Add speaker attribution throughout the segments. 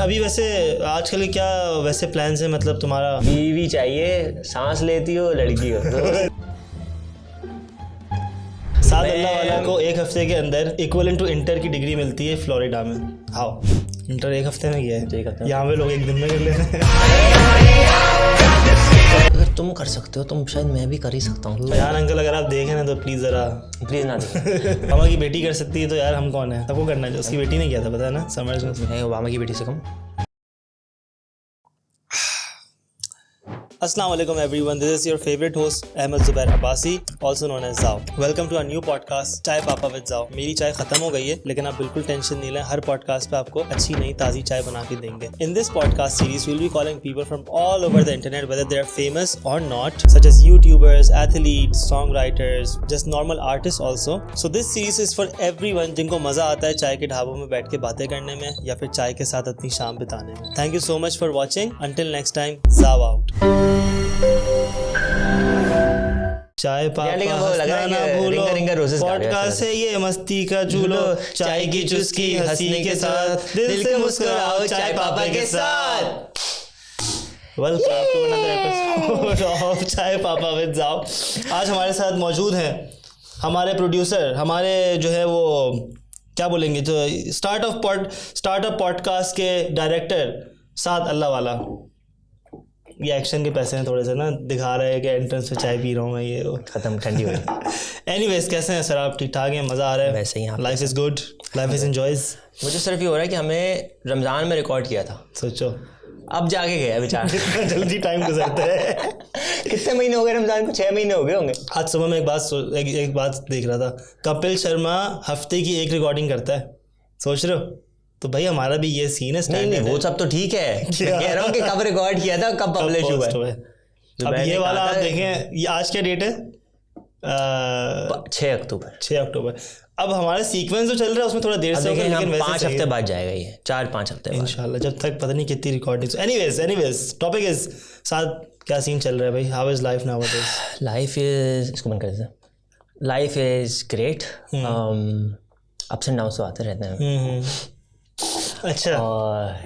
Speaker 1: अभी वैसे आजकल क्या वैसे प्लान्स है, मतलब तुम्हारा?
Speaker 2: बीवी चाहिए, सांस लेती हो, लड़की हो तो।
Speaker 1: साद अल्लाह वाला को एक हफ्ते के अंदर इक्वलेंट टू इंटर की डिग्री मिलती है फ्लोरिडा में। हाउ इंटर एक हफ्ते में किया है, यहाँ पे लोग एक दिन में कर लेते हैं।
Speaker 2: अगर तुम कर सकते हो तो शायद मैं भी कर ही सकता हूँ
Speaker 1: यार। अंकल अगर आप देखें ना तो प्लीज़
Speaker 2: ना देखें।
Speaker 1: मामा की बेटी कर सकती है तो यार हम कौन है, सबको करना चाहिए। उसकी बेटी ने किया था, पता है ना, समझ में।
Speaker 2: ओबामा की बेटी से कम।
Speaker 1: Assalamu alaikum everyone, this is your favorite host Ahmed Zubair Abbasi, also known as Zao. Welcome to our new podcast चाय पापा विद Zao. मेरी चाय खत्म हो गई है लेकिन आप बिल्कुल टेंशन नहीं लें, हर पॉडकास्ट पे आपको अच्छी नई ताज़ी चाय बना के देंगे. In this podcast series, we'll be calling people from all over the internet, whether they are famous or not, such as YouTubers, athletes, songwriters, just normal artists also. So this series is for everyone जिनको मज़ा आता है चाय के ढाबों में बैठ के बातें करने में या फिर चाय के साथ अपनी शाम बिताने में. Thank you so much for watching. Until next time, Zao out. चाय पापा हंसना ना भूलो, पॉडकास्ट है ये मस्ती का झूलो, चाय की चुस्की हंसने के साथ दिल से मुस्कुराओ चाय पापा के साथ. Welcome to another episode of Chai Papa with जाओ. आज हमारे साथ मौजूद हैं हमारे प्रोड्यूसर, हमारे जो है वो क्या बोलेंगे, जो स्टार्टअप पॉडकास्ट के डायरेक्टर साद अल्लाह वाला. ये एक्शन के पैसे हैं थोड़े से ना, दिखा रहे हैं कि एंट्रेंस पे चाय पी रहा हूँ मैं, ये वो
Speaker 2: खत्म ठंडी हो गई.
Speaker 1: एनीवेज कैसे हैं सर आप? ठीक ठाक हैं? मज़ा आ रहा है?
Speaker 2: वैसे ही
Speaker 1: life is good, life is enjoys.
Speaker 2: मुझे सिर्फ ये हो रहा है कि हमें रमज़ान में रिकॉर्ड किया था,
Speaker 1: सोचो
Speaker 2: अब जाके गया बेचारा.
Speaker 1: कितना जल्दी टाइम गुजरता है.
Speaker 2: कितने महीने हो गए रमज़ान को? 6 महीने हो गए होंगे.
Speaker 1: आज सुबह मैं एक बात देख रहा था, कपिल शर्मा हफ्ते की एक रिकॉर्डिंग करता है, सोच रहे हो? तो भाई हमारा भी ये सीन है.
Speaker 2: नहीं वो सब तो ठीक है, कह रहा हूँ कि कब रिकॉर्ड किया था, कब पब्लिश हुआ है.
Speaker 1: अब ये वाला आप देखें, ये आज क्या डेट है?
Speaker 2: 6 अक्टूबर.
Speaker 1: अब हमारा सीक्वेंस जो चल रहा है उसमें थोड़ा देर से होगा, लेकिन वैसे
Speaker 2: 5 हफ्ते बाद जाएगा ये, 4-5 हफ्ते बाद
Speaker 1: इंशाल्लाह, जब तक पता नहीं कितनी रिकॉर्डिंग. एनीवेज टॉपिक इज साथ क्या सीन चल रहा है भाई? How is life now?
Speaker 2: Life is, इसको बंद कर देते हैं. Life is great. Ups and downs तो आते रहते हैं.
Speaker 1: अच्छा,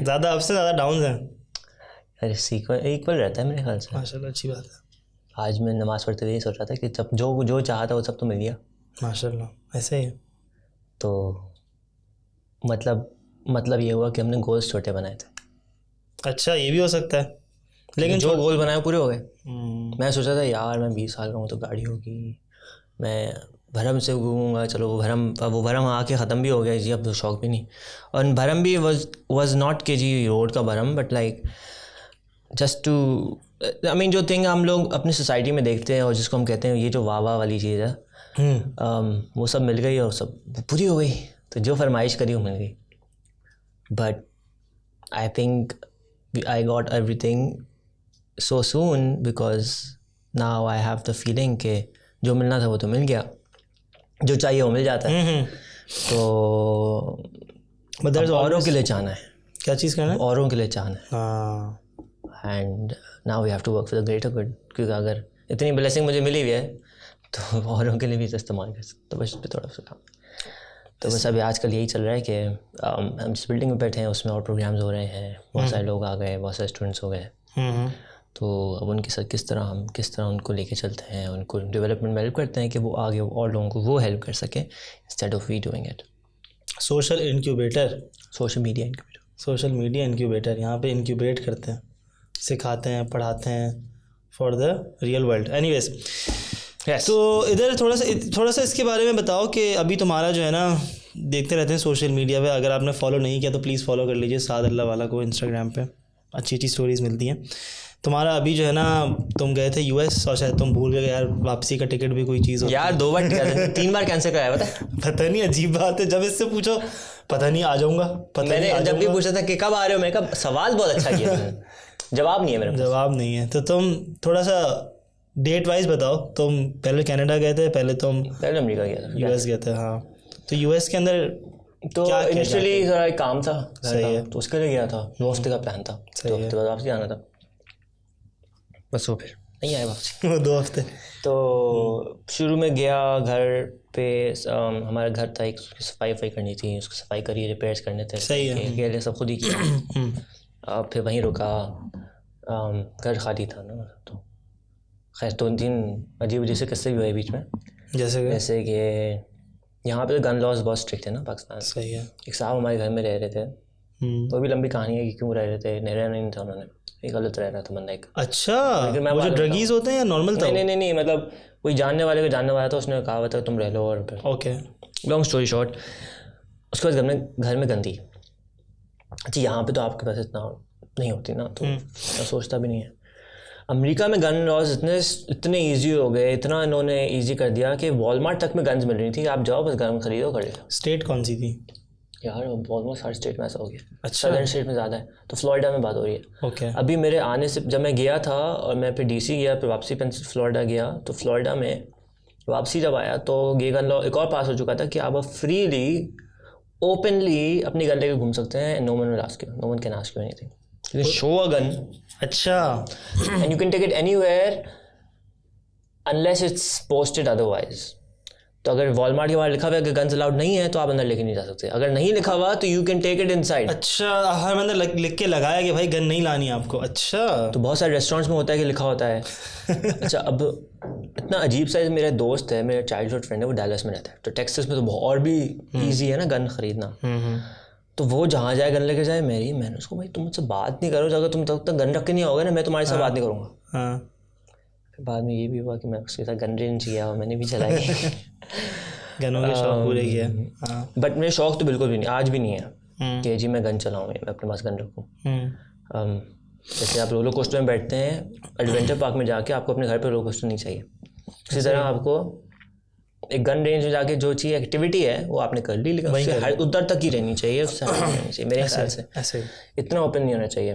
Speaker 1: ज़्यादा अप्स से ज़्यादा डाउन्स हैं?
Speaker 2: अरे इक्वल रहता है मेरे ख्याल से.
Speaker 1: माशाल्लाह, अच्छी बात है.
Speaker 2: आज मैं नमाज़ पढ़ते हुए सोच रहा था कि जब जो चाहा था वो सब तो मिल गया.
Speaker 1: माशाल्लाह, ऐसे ही.
Speaker 2: तो मतलब ये हुआ कि हमने गोल्स छोटे बनाए थे.
Speaker 1: अच्छा, ये भी हो सकता है, लेकिन
Speaker 2: जो गोल बनाए पूरे हो गए. मैं सोचा था यार मैं 20 साल का हूँ तो गाड़ी होगी, मैं भरम से घूमूंगा. चलो वो भरम आके ख़त्म भी हो गया जी, अब तो शौक भी नहीं. और भरम भी वाज नॉट के जी रोड का भरम, but like just to I mean जो थिंग हम लोग अपनी सोसाइटी में देखते हैं और जिसको हम कहते हैं ये जो वाह वाली चीज़ है, वो सब मिल गई और सब पूरी हो गई. तो जो फरमाइश करी वो मिल गई. But I think I got everything so soon because now I have the feeling कि जो मिलना था वो तो मिल गया, जो चाहिए वो मिल जाता है. तो औरों के लिए चाहना है. क्या चीज़ करना है? औरों के लिए चाहना है. And now we have to work for the greater good, क्योंकि अगर इतनी ब्लेसिंग मुझे मिली हुई है तो औरों के लिए भी इस्तेमाल कर सकते. तो बस पे थोड़ा सा काम. तो बस अभी आजकल यही चल रहा है कि हम जिस बिल्डिंग में बैठे हैं उसमें और प्रोग्राम्स हो रहे हैं, बहुत सारे लोग आ गए, बहुत सारे स्टूडेंट्स हो गए. तो अब उनके साथ किस तरह उनको लेके चलते हैं, उनको डेवलपमेंट में हेल्प करते हैं कि वो आगे और लोगों को वो हेल्प कर सकें instead of we doing it. Social media incubator
Speaker 1: यहाँ पे इंक्यूबेट करते हैं, सिखाते हैं, पढ़ाते हैं for the real world. Anyways, तो इधर थोड़ा सा इसके बारे में बताओ कि अभी तुम्हारा जो है ना, देखते रहते हैं सोशल मीडिया पे, अगर आपने फॉलो नहीं किया तो प्लीज़ फॉलो कर लीजिए साद अल्लाह वाला को इंस्टाग्राम पे. अच्छी स्टोरीज़ मिलती हैं. तुम्हारा अभी जो है ना, तुम गए थे यूएस और शायद तुम भूल गए यार, वापसी का टिकट भी कोई चीज़ होती है.
Speaker 2: यार 2 बार 3 बार कैंसिल कराया.
Speaker 1: पता नहीं, अजीब बात है. जब इससे पूछो पता नहीं आ जाऊँगा,
Speaker 2: मैंने जब भी पूछा था कि कब आ रहे हो, मैं कहा सवाल बहुत अच्छा किया. जवाब नहीं है मेरे पास. जवाब नहीं है.
Speaker 1: तो तुम थोड़ा सा डेट वाइज बताओ. तुम पहले कनाडा गए थे, पहले
Speaker 2: अमेरिका गया था,
Speaker 1: यूएस गए थे. हाँ, तो यूएस के अंदर
Speaker 2: तो इनिशियली ज़रा एक काम था.
Speaker 1: सही है.
Speaker 2: तो उसके लिए गया था. 2 हफ्ते का प्लान था. 2 हफ्ते बाद वापस आना था. बस वो फिर नहीं आए वापसी।
Speaker 1: वो 2 हफ्ते।
Speaker 2: तो शुरू में गया घर पे, हमारा घर था, एक सफाई करनी थी, उसकी सफाई करी, रिपेयर्स करने थे।
Speaker 1: सही है।
Speaker 2: अकेले सब खुद ही किया। फिर वहीं रुका, घर खाली था ना, तो खैर 2-3 अजीब से किस्से भी हुए बीच में। जैसे कि यहाँ पे तो गन लॉज बहुत स्ट्रिक्ट है ना पाकिस्तान।
Speaker 1: सही है।
Speaker 2: एक साहब हमारे घर में रह रहे थे, तो भी लंबी कहानी है कि क्यों रह रहे थे। नहीं था उन्होंने, एक गलत रह रहा था बंदा एक।
Speaker 1: अच्छा, वो जो ड्रगीज होते हैं या नॉर्मल था?
Speaker 2: नहीं, मतलब कोई जानने वाला था, उसने कहा था तुम रह लो। और
Speaker 1: ओके,
Speaker 2: लॉन्ग स्टोरी शॉर्ट, उसके बाद घर में गंदी। अच्छा, यहाँ पे तो आपके पास इतना नहीं होती ना, तो मैं सोचता भी नहीं है। अमेरिका में गन लॉज इतने ईजी हो गए, इतना इन्होंने ईजी कर दिया कि वॉलमार्ट तक में गन्स मिल रही थी। आप जाओ बस गन खरीदो, कर लो।
Speaker 1: स्टेट कौन सी थी
Speaker 2: यार? ऑलमोस्ट हर स्टेट में ऐसा हो गया।
Speaker 1: अच्छा,
Speaker 2: सदर्न स्टेट में ज़्यादा है, तो फ्लोरिडा में बात हो रही है।
Speaker 1: ओके।
Speaker 2: अभी मेरे आने से, जब मैं गया था और मैं फिर DC गया, फिर वापसी फ्लोरिडा गया, तो फ्लोरिडा में वापसी जब आया तो ये गन लॉ एक और पास हो चुका था कि आप फ्रीली ओपनली अपनी गन लेके घूम सकते हैं। No one can ask you anything, you can show a gun.
Speaker 1: अच्छा।
Speaker 2: And you can take it anywhere unless it's posted otherwise. तो अगर वॉलमार्ट के बाहर लिखा हुआ है कि गन्स अलाउड नहीं है तो आप अंदर लेके नहीं जा सकते। अगर नहीं लिखा हुआ तो you can take it inside.
Speaker 1: अच्छा, हर अंदर लिख के लगाया कि भाई गन नहीं लानी है आपको। अच्छा,
Speaker 2: तो बहुत सारे रेस्टोरेंट्स में होता है कि लिखा होता है। अच्छा, अब इतना अजीब सा, मेरा दोस्त है, मेरा चाइल्डहुड फ्रेंड है, वो डैलस में रहता है। तो टेक्सास में तो और भी ईजी है ना गन खरीदना। तो वो जहाँ जाए गन लेके जाए। मैंने उसको, भाई तुम मुझसे बात नहीं करो, अगर तुम तक गन रख के नहीं आओगे ना, मैं तुम्हारे साथ बात नहीं करूँगा। फिर बाद में ये भी हुआ कि मैं उसके साथ गन रेंज किया और मैंने भी चलाई।
Speaker 1: गनों के शौक पूरे किया।
Speaker 2: बट मेरे शौक तो बिल्कुल भी नहीं, आज भी नहीं है कि जी मैं गन चलाऊँ, मैं अपने पास गन रखूँ। जैसे आप रोलर कोस्टर में बैठते हैं एडवेंचर पार्क में जाके, आपको अपने घर पे रोलर कोस्टर नहीं चाहिए। इसी तरह आपको एक गन रेंज में जाके जो चीज़ एक्टिविटी है वो आपने कर ली, लेकिन उससे उधर तक ही रहनी चाहिए, उससे नहीं रहनी चाहिए मेरे ख्याल से।
Speaker 1: ऐसे
Speaker 2: इतना ओपन नहीं होना चाहिए।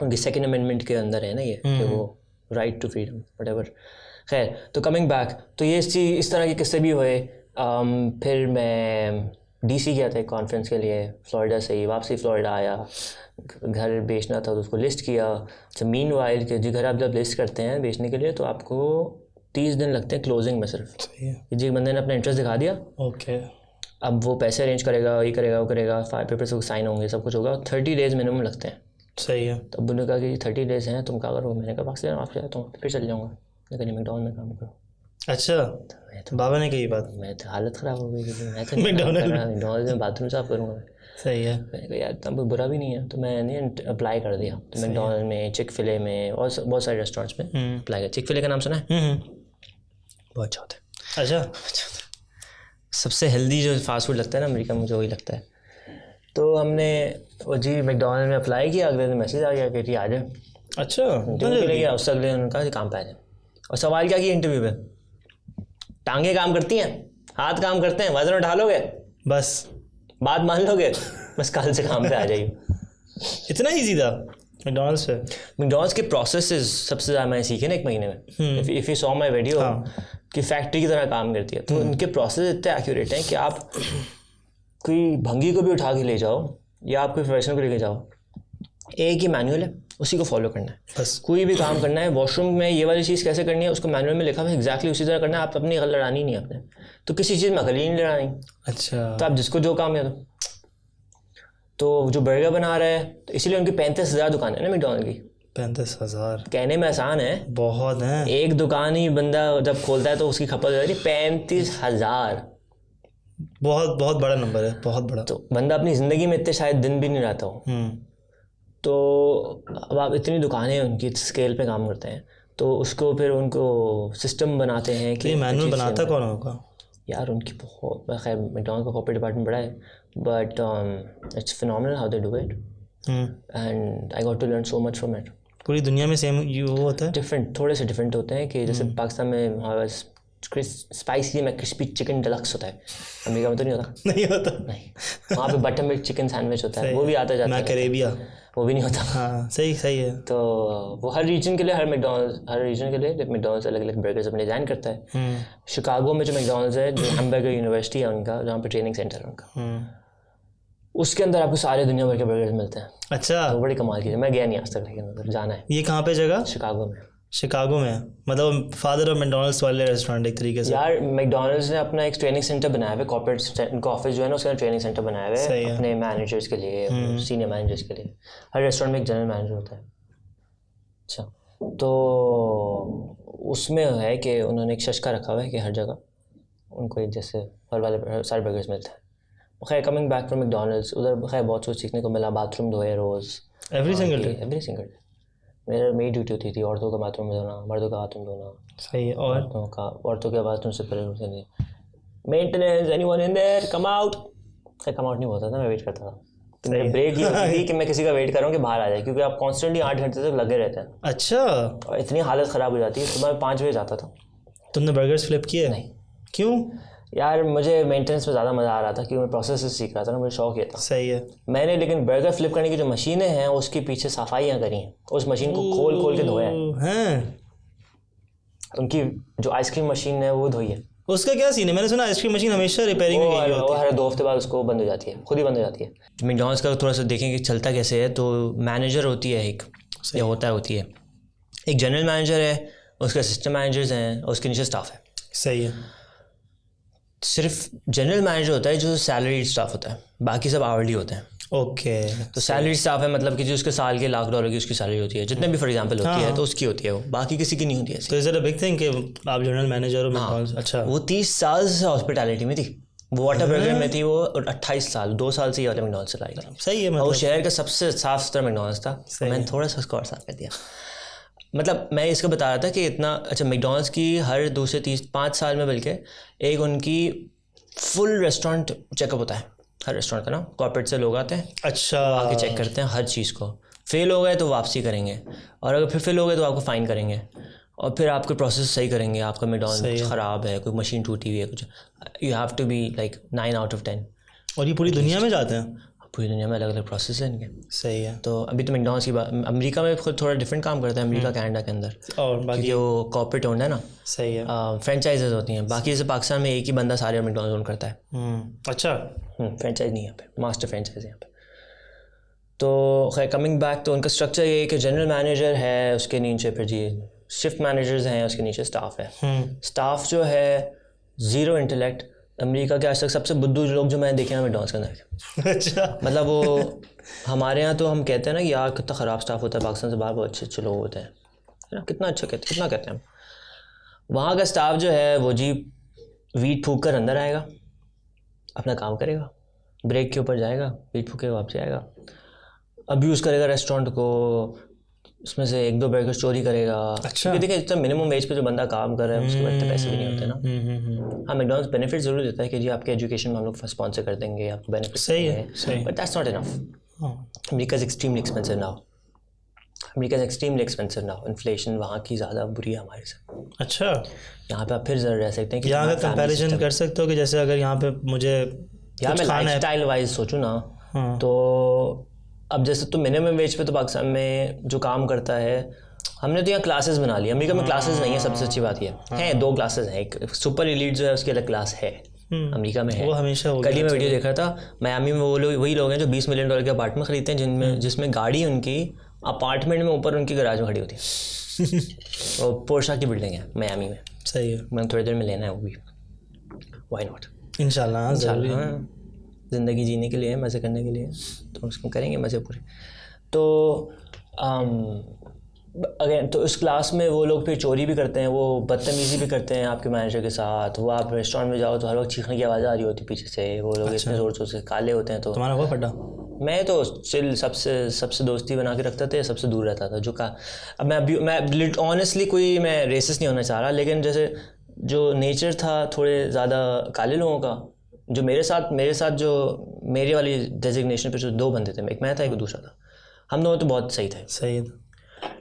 Speaker 2: उनकी 2nd अमेंडमेंट के अंदर है ना ये, कि वो राइट टू फ्रीडम व्हाटएवर। खैर, तो कमिंग बैक, तो ये इस तरह के किस्से भी हुए। फिर मैं DC गया था एक कॉन्फ्रेंस के लिए, फ्लोरिडा से ही वापसी फ्लोरिडा आया। घर बेचना था तो उसको लिस्ट किया। अच्छा, मीनवाइल के जी घर आप जब लिस्ट करते हैं बेचने के लिए तो आपको 30 दिन लगते हैं क्लोजिंग में सिर्फ। जी बंदे ने अपना इंटरेस्ट दिखा दिया,
Speaker 1: ओके,
Speaker 2: अब वो पैसे अरेंज करेगा, ये करेगा, वो करेगा, 5 पेपर्स साइन होंगे, सब कुछ होगा। 30 डेज़ मिनिमम लगते हैं।
Speaker 1: सही है।
Speaker 2: तो अब उन्होंने कहा कि 30 डेज़ हैं, तुम क्या करो? मैंने कहा पाकिस्तान वापस जाता हूँ, फिर चल जाऊँगा। कहीं मैकडॉनल्ड में काम करो।
Speaker 1: अच्छा, तो बाबा ने कही बात?
Speaker 2: मैं तो हालत ख़राब हो गई, मैं तो मैकडॉनल्ड में बाथरूम साफ करूँगा।
Speaker 1: सही है।
Speaker 2: मैंने कहा यार इतना बुरा भी नहीं है, तो मैंने अप्लाई कर दिया। तो मैकडॉनल्ड में, चिक-फिले में और बहुत सारे रेस्टोरेंट्स में अप्लाई किया। चिक-फिले का नाम सुना है? बहुत अच्छा होता है। अच्छा, सबसे हेल्दी जो फास्ट फूड लगता है ना अमेरिका में, मुझे वही लगता है। तो हमने वो जी मैकडॉनल्ड में अप्लाई किया, अगले दिन मैसेज आ गया कि जी आ जाए।
Speaker 1: अच्छा,
Speaker 2: इंटरव्यू के लिए गया, उससे अगले दिन उन्होंने कहा काम पे आ जाए। और सवाल क्या किया इंटरव्यू में? टांगे काम करती हैं, हाथ काम करते हैं, वजन उठा लोगे, बस बात मान लोगे, बस कल से काम पे आ जाइए।
Speaker 1: इतना ईजी था मैकडॉनल्ड्स पे?
Speaker 2: मैकडॉनल्ड्स के प्रोसेसेस सबसे ज़्यादा मैंने सीखे ना 1 महीने में। If you saw my video कि फैक्ट्री की तरह काम करती है, तो उनके प्रोसेस इतने एक्यूरेट हैं कि आप कोई भंगी को भी उठा के ले जाओ या आप कोई प्रोफेशनल को लेके जाओ, एक ही मैनुअल है, उसी को फॉलो करना है बस। कोई भी काम करना है, वॉशरूम में ये वाली चीज़ कैसे करनी है उसको मैनुअल में लिखा हुआ है, एग्जैक्टली उसी तरह करना है। आप अपनी अकल लड़ानी नहीं है अपने, तो किसी चीज़ में अकल ही नहीं लड़ानी। अच्छा, तो आप जिसको जो काम है तो जो बर्गर बना रहा है, तो इसीलिए उनकी 35,000 दुकान है ना मैकडॉनल्ड की।
Speaker 1: 35,000
Speaker 2: कहने में आसान है,
Speaker 1: बहुत है।
Speaker 2: एक दुकान ही बंदा जब खोलता है तो उसकी खपत हो जाती है 35,000।
Speaker 1: बहुत बहुत बड़ा नंबर है, बहुत बड़ा।
Speaker 2: तो बंदा अपनी ज़िंदगी में इतने शायद दिन भी नहीं रहता हो। तो अब आप इतनी दुकानें उनकी स्केल पे काम करते हैं, तो उसको फिर उनको सिस्टम बनाते हैं कि
Speaker 1: मैनुअल बनाता कौन होगा
Speaker 2: यार? उनकी बहुत, खैर मैकडॉनल्ड का कॉर्पोरेट डिपार्टमेंट बड़ा है, but it's phenomenal how they do it and I got to learn so much from it.
Speaker 1: पूरी दुनिया में सेम वो होता है?
Speaker 2: डिफरेंट, थोड़े से डिफरेंट होते हैं कि जैसे पाकिस्तान में हमारे स्पाइसी में क्रिस्पी चिकन डिलक्स होता है, अमेरिका में तो नहीं होता। नहीं होता, नहीं। वहाँ पे बटर मिल्क चिकन सैंडविच होता है, वो भी आता जाता है।
Speaker 1: मैकरेबिया
Speaker 2: वो भी नहीं होता।
Speaker 1: हाँ, सही है।
Speaker 2: तो वो हर रीजन के लिए, हर रीजन के लिए मैकडॉनल्ड्स अलग अलग बर्गर्स अपने डिज़ाइन करता है। शिकागो में जो मैकडॉनल्ड्स है, जो हैमबर्गर यूनिवर्सिटी है उनका, जहाँ पे ट्रेनिंग सेंटर है उनका, उसके अंदर आपको सारे दुनिया भर के बर्गर्स मिलते हैं। अच्छा, तो बड़ी कमाल की है। मैं गया नहीं आज तक, लेकिन उधर जाना है।
Speaker 1: ये कहाँ पे जगह?
Speaker 2: शिकागो में।
Speaker 1: शिकागो में, मतलब फादर ऑफ मैकडॉनल्ड्स वाले रेस्टोरेंट एक तरीके से।
Speaker 2: यार मैकडॉनल्ड्स ने अपना एक ट्रेनिंग सेंटर बनाया हुआ है, कॉर्पोरेट उनका ऑफिस जो है ना उसका ट्रेनिंग सेंटर बनाया हुआ है अपने मैनेजर्स के लिए, सीनियर मैनेजर्स के लिए। हर रेस्टोरेंट में एक जनरल मैनेजर होता है। अच्छा, तो उसमें है कि उन्होंने एक शशका रखा हुआ है कि हर जगह उनको एक जैसे फल वाले सारे बर्गर्स मिलते हैं। खैर कमिंग बैक फ्रॉम मैकडॉनल्ड्स, उधर खैर बहुत कुछ सीखने को मिला। बाथरूम धोए रोज़,
Speaker 1: एवरी सिंगल डे।
Speaker 2: मेरी ड्यूटी होती थी औरतों का बाथरूम धोना, मर्दों का बाथरूम धोना।
Speaker 1: सही है। और
Speaker 2: औरतों के बाथरूम से पहले maintenance, anyone in their, come out. Come out नहीं होता था, मैं वेट करता था। तो मेरी ब्रेक ये होती थी कि मैं किसी का वेट कर रहा हूँ कि बाहर आ जाए, क्योंकि आप कॉन्स्टेंटली 8 घंटे तक लगे रहते हैं।
Speaker 1: अच्छा।
Speaker 2: और इतनी हालत ख़राब हो जाती है। सुबह 5 बजे जाता था।
Speaker 1: तुमने बर्गर्स फ्लिप किए?
Speaker 2: नहीं।
Speaker 1: क्यों?
Speaker 2: यार मुझे मेंटेनेंस में ज़्यादा मज़ा आ रहा था क्योंकि मैं प्रोसेस से सीख रहा था ना, मुझे शौक ये था।
Speaker 1: सही है।
Speaker 2: मैंने लेकिन बर्गर फ्लिप करने की जो मशीनें हैं उसके पीछे सफाइयाँ करी हैं, उस मशीन को खोल खोल के धोया है। उनकी जो आइसक्रीम मशीन है वो धोई है।
Speaker 1: उसका क्या सीन है? मैंने सुना आइसक्रीम मशीन हमेशा रिपेयरिंग में गई होती है।
Speaker 2: हर 2 हफ्ते बाद उसको बंद हो जाती है, खुद ही बंद हो जाती है। मैकडॉनल्ड्स का थोड़ा सा देखेंगे चलता कैसे है। तो मैनेजर होती है एक, या होती है एक जनरल मैनेजर है, उसके असिस्टेंट मैनेजर्स हैं और उसके नीचे स्टाफ है।
Speaker 1: सही है।
Speaker 2: सिर्फ जनरल मैनेजर होता है जो सैलरी स्टाफ होता है, बाकी सब आवरली होते हैं।
Speaker 1: ओके।
Speaker 2: तो सैलरी स्टाफ है मतलब कि जो उसके साल के $1,00,000 की उसकी सैलरी होती है, जितने भी फॉर एग्जांपल होती है तो उसकी होती है वो, बाकी किसी की नहीं होती है।
Speaker 1: तो is it a big thing कि आप जनरल मैनेजर हो मैकडॉनल्ड्स? अच्छा।
Speaker 2: वो 30 साल से हॉस्पिटैलिटी में थी, वो वाटर बर्गर में थी वो, और 28 साल 2 साल से ये वाले मैकडॉनल्ड्स चलाई।
Speaker 1: सही है।
Speaker 2: मतलब वो शहर का सबसे साफ सुथरा मैकडॉनल्ड्स था। मैंने थोड़ा सा उसको और साफ कर दिया। मतलब मैं इसको बता रहा था कि इतना अच्छा मैकडॉनल्ड्स की हर 2 से 5 साल में बल्कि एक उनकी फुल रेस्टोरेंट चेकअप होता है। हर रेस्टोरेंट का ना कॉर्पोरेट से लोग आते हैं,
Speaker 1: अच्छा,
Speaker 2: आके चेक करते हैं हर चीज़ को। फेल हो गए तो वापसी करेंगे, और अगर फिर फेल हो गए तो आपको फ़ाइन करेंगे, और फिर आपके प्रोसेस सही करेंगे। आपका मैकडॉनल्ड्स ख़राब है, कोई मशीन टूटी हुई है, कुछ, you have to be like 9 out of 10।
Speaker 1: और ये पूरी दुनिया में जाते हैं?
Speaker 2: पूरी दुनिया में अलग अलग प्रोसेस है इनके।
Speaker 1: सही है।
Speaker 2: तो अभी तो मैकडॉनल्ड्स की बात, अमेरिका में खुद थोड़ा डिफरेंट काम करता है, अमेरिका कनाडा के अंदर,
Speaker 1: और बाकी
Speaker 2: क्योंकि वो कॉर्पोरेट ओन्ड है ना।
Speaker 1: सही है।
Speaker 2: फ्रेंचाइजेज होती हैं। बाकी जैसे पाकिस्तान में एक ही बंदा सारे मैकडॉनल्ड्स ओन करता है।
Speaker 1: अच्छा।
Speaker 2: फ्रेंचाइज नहीं है यहाँ पे, मास्टर फ्रेंचाइज है यहाँ पे। तो खैर कमिंग बैक, तो उनका स्ट्रक्चर ये है कि जनरल मैनेजर है, उसके नीचे फिर जी शिफ्ट मैनेजर्स हैं, उसके नीचे स्टाफ है। स्टाफ जो है ज़ीरो इंटेलेक्ट। अमेरिका के आज तक सबसे बुद्धू लोग जो मैंने देखे हैं मैकडॉनल्ड्स के अंदर।
Speaker 1: अच्छा।
Speaker 2: मतलब वो हमारे यहाँ तो हम कहते हैं ना कि यार कितना ख़राब स्टाफ होता है, पाकिस्तान से बाहर बहुत अच्छे अच्छे लोग होते हैं, है ना, कितना अच्छा कहते, कितना कहते हैं। वहाँ का स्टाफ जो है वो जी वीट फूक कर अंदर आएगा, अपना काम करेगा, ब्रेक के ऊपर जाएगा, वीट फूक के वापस आएगा, अब्यूज़ करेगा रेस्टोरेंट को, उसमें से 1-2 बर्गर चोरी करेगा।
Speaker 1: अच्छा।
Speaker 2: क्योंकि देखिए जितना मिनिमम वेज पे जो बंदा काम कर रहा है उसके इतने पैसे भी नहीं होते ना। हाँ मैकडॉनल्ड्स बेनिफिट ज़रूर देता है कि जी आपके एजुकेशन में हम लोग स्पॉन्सर कर देंगे, आपको बेनिफिट।
Speaker 1: सही है, सही।
Speaker 2: But that's not enough. America is extremely expensive now. America is extremely expensive now. Inflation वहाँ की ज़्यादा बुरी है हमारे से।
Speaker 1: अच्छा।
Speaker 2: यहाँ पे आप फिर ज़रूर रह सकते हैं कि
Speaker 1: यहाँ का कंपैरिजन कर सकते हो कि जैसे अगर यहाँ पे मुझे
Speaker 2: यहाँ मैं लाइफ स्टाइल वाइज सोचूँ ना, तो अब जैसे तो मिनिमम वेज पे तो पाकिस्तान में जो काम करता है, हमने तो यहाँ क्लासेस बना ली। अमेरिका में क्लासेस नहीं है, सबसे अच्छी बात ये है। 2 क्लासेस हैं, एक सुपर एलीट जो है उसकी अलग क्लास है, अमेरिका में है।
Speaker 1: वो हमेशा
Speaker 2: कल ही मैं वीडियो देख रहा था, मियामी में वो लोग वही लोग हैं जो $20 मिलियन के अपार्टमेंट खरीदते हैं, जिसमें गाड़ी उनकी अपार्टमेंट में ऊपर उनकी गैराज में खड़ी होती है। और पोर्शा की बिल्डिंग है मियामी में।
Speaker 1: सही है।
Speaker 2: मैंने थोड़ी देर में लेना है वो भी, व्हाई नॉट।
Speaker 1: इंशाल्लाह
Speaker 2: ज़िंदगी जीने के लिए, मज़े करने के लिए, तो उसको करेंगे मज़े पूरे। तो अगेन तो उस क्लास में वो लोग फिर चोरी भी करते हैं, वो बदतमीज़ी भी करते हैं आपके मैनेजर के साथ। वो आप रेस्टोरेंट में जाओ तो हर वक्त चीखने की आवाज़ आ रही होती पीछे से। वो लोग इतने ज़ोर से काले होते हैं। तो
Speaker 1: तुम्हारा हुआ फटा?
Speaker 2: मैं तो स्टिल सबसे दोस्ती बना के रखता था, सबसे दूर रहता था। जो का अब मैं ऑनेस्टली कोई मैं रेसिस्ट नहीं होना चाह रहा, लेकिन जैसे जो नेचर था थोड़े ज़्यादा काले लोगों का, जो मेरे साथ जो मेरे वाली डेजिग्नेशन पे जो 2 बंदे थे, एक मैं था एक दूसरा था, हम दोनों तो बहुत सही थे।
Speaker 1: सही है।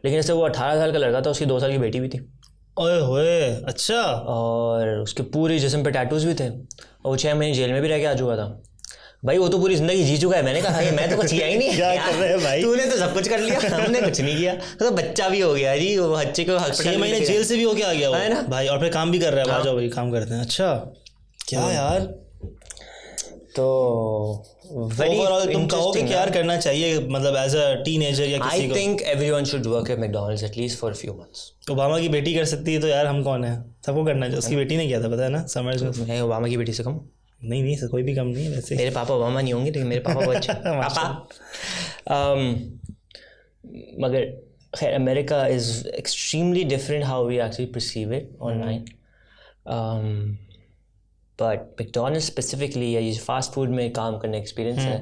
Speaker 2: लेकिन जैसे वो 18 साल का लड़का था, उसकी 2 साल की बेटी भी थी।
Speaker 1: ओए होए। अच्छा।
Speaker 2: और उसके पूरे जिस्म पे टैटूज भी थे, और वो 6 महीने जेल में भी रह के आ चुका था। भाई वो तो पूरी ज़िंदगी जी चुका है। मैंने कहा मैं तो कुछ किया ही नहीं।
Speaker 1: क्या कर रहे हैं भाई?
Speaker 2: तूने तो सब कुछ कर लिया, हमने कुछ नहीं किया। तो बच्चा भी हो गया जी, वो बच्चे को
Speaker 1: 6 महीने जेल से भी होके आ गया वो,
Speaker 2: है ना
Speaker 1: भाई, और फिर काम भी कर रहा है। भाई काम करते हैं। अच्छा, क्या यार।
Speaker 2: तो
Speaker 1: ओवरऑल तुम कहोगे कि यार करना चाहिए, मतलब एज अ टीनेजर या किसी को?
Speaker 2: I think everyone should work at McDonald's at least for a few months.
Speaker 1: Obama की बेटी कर सकती है तो यार हम कौन है, सबको करना चाहिए। उसकी बेटी ने किया था, पता है ना, समर्स में।
Speaker 2: मैं ओबामा की बेटी से कम?
Speaker 1: नहीं, कोई भी कम नहीं है वैसे।
Speaker 2: मेरे पापा ओबामा नहीं होंगे, लेकिन मेरे पापा बहुत अच्छे पापा। मगर खैर America is extremely different how we actually perceive it online. But McDonald's specifically या ये फास्ट फूड में काम करने एक्सपीरियंस है,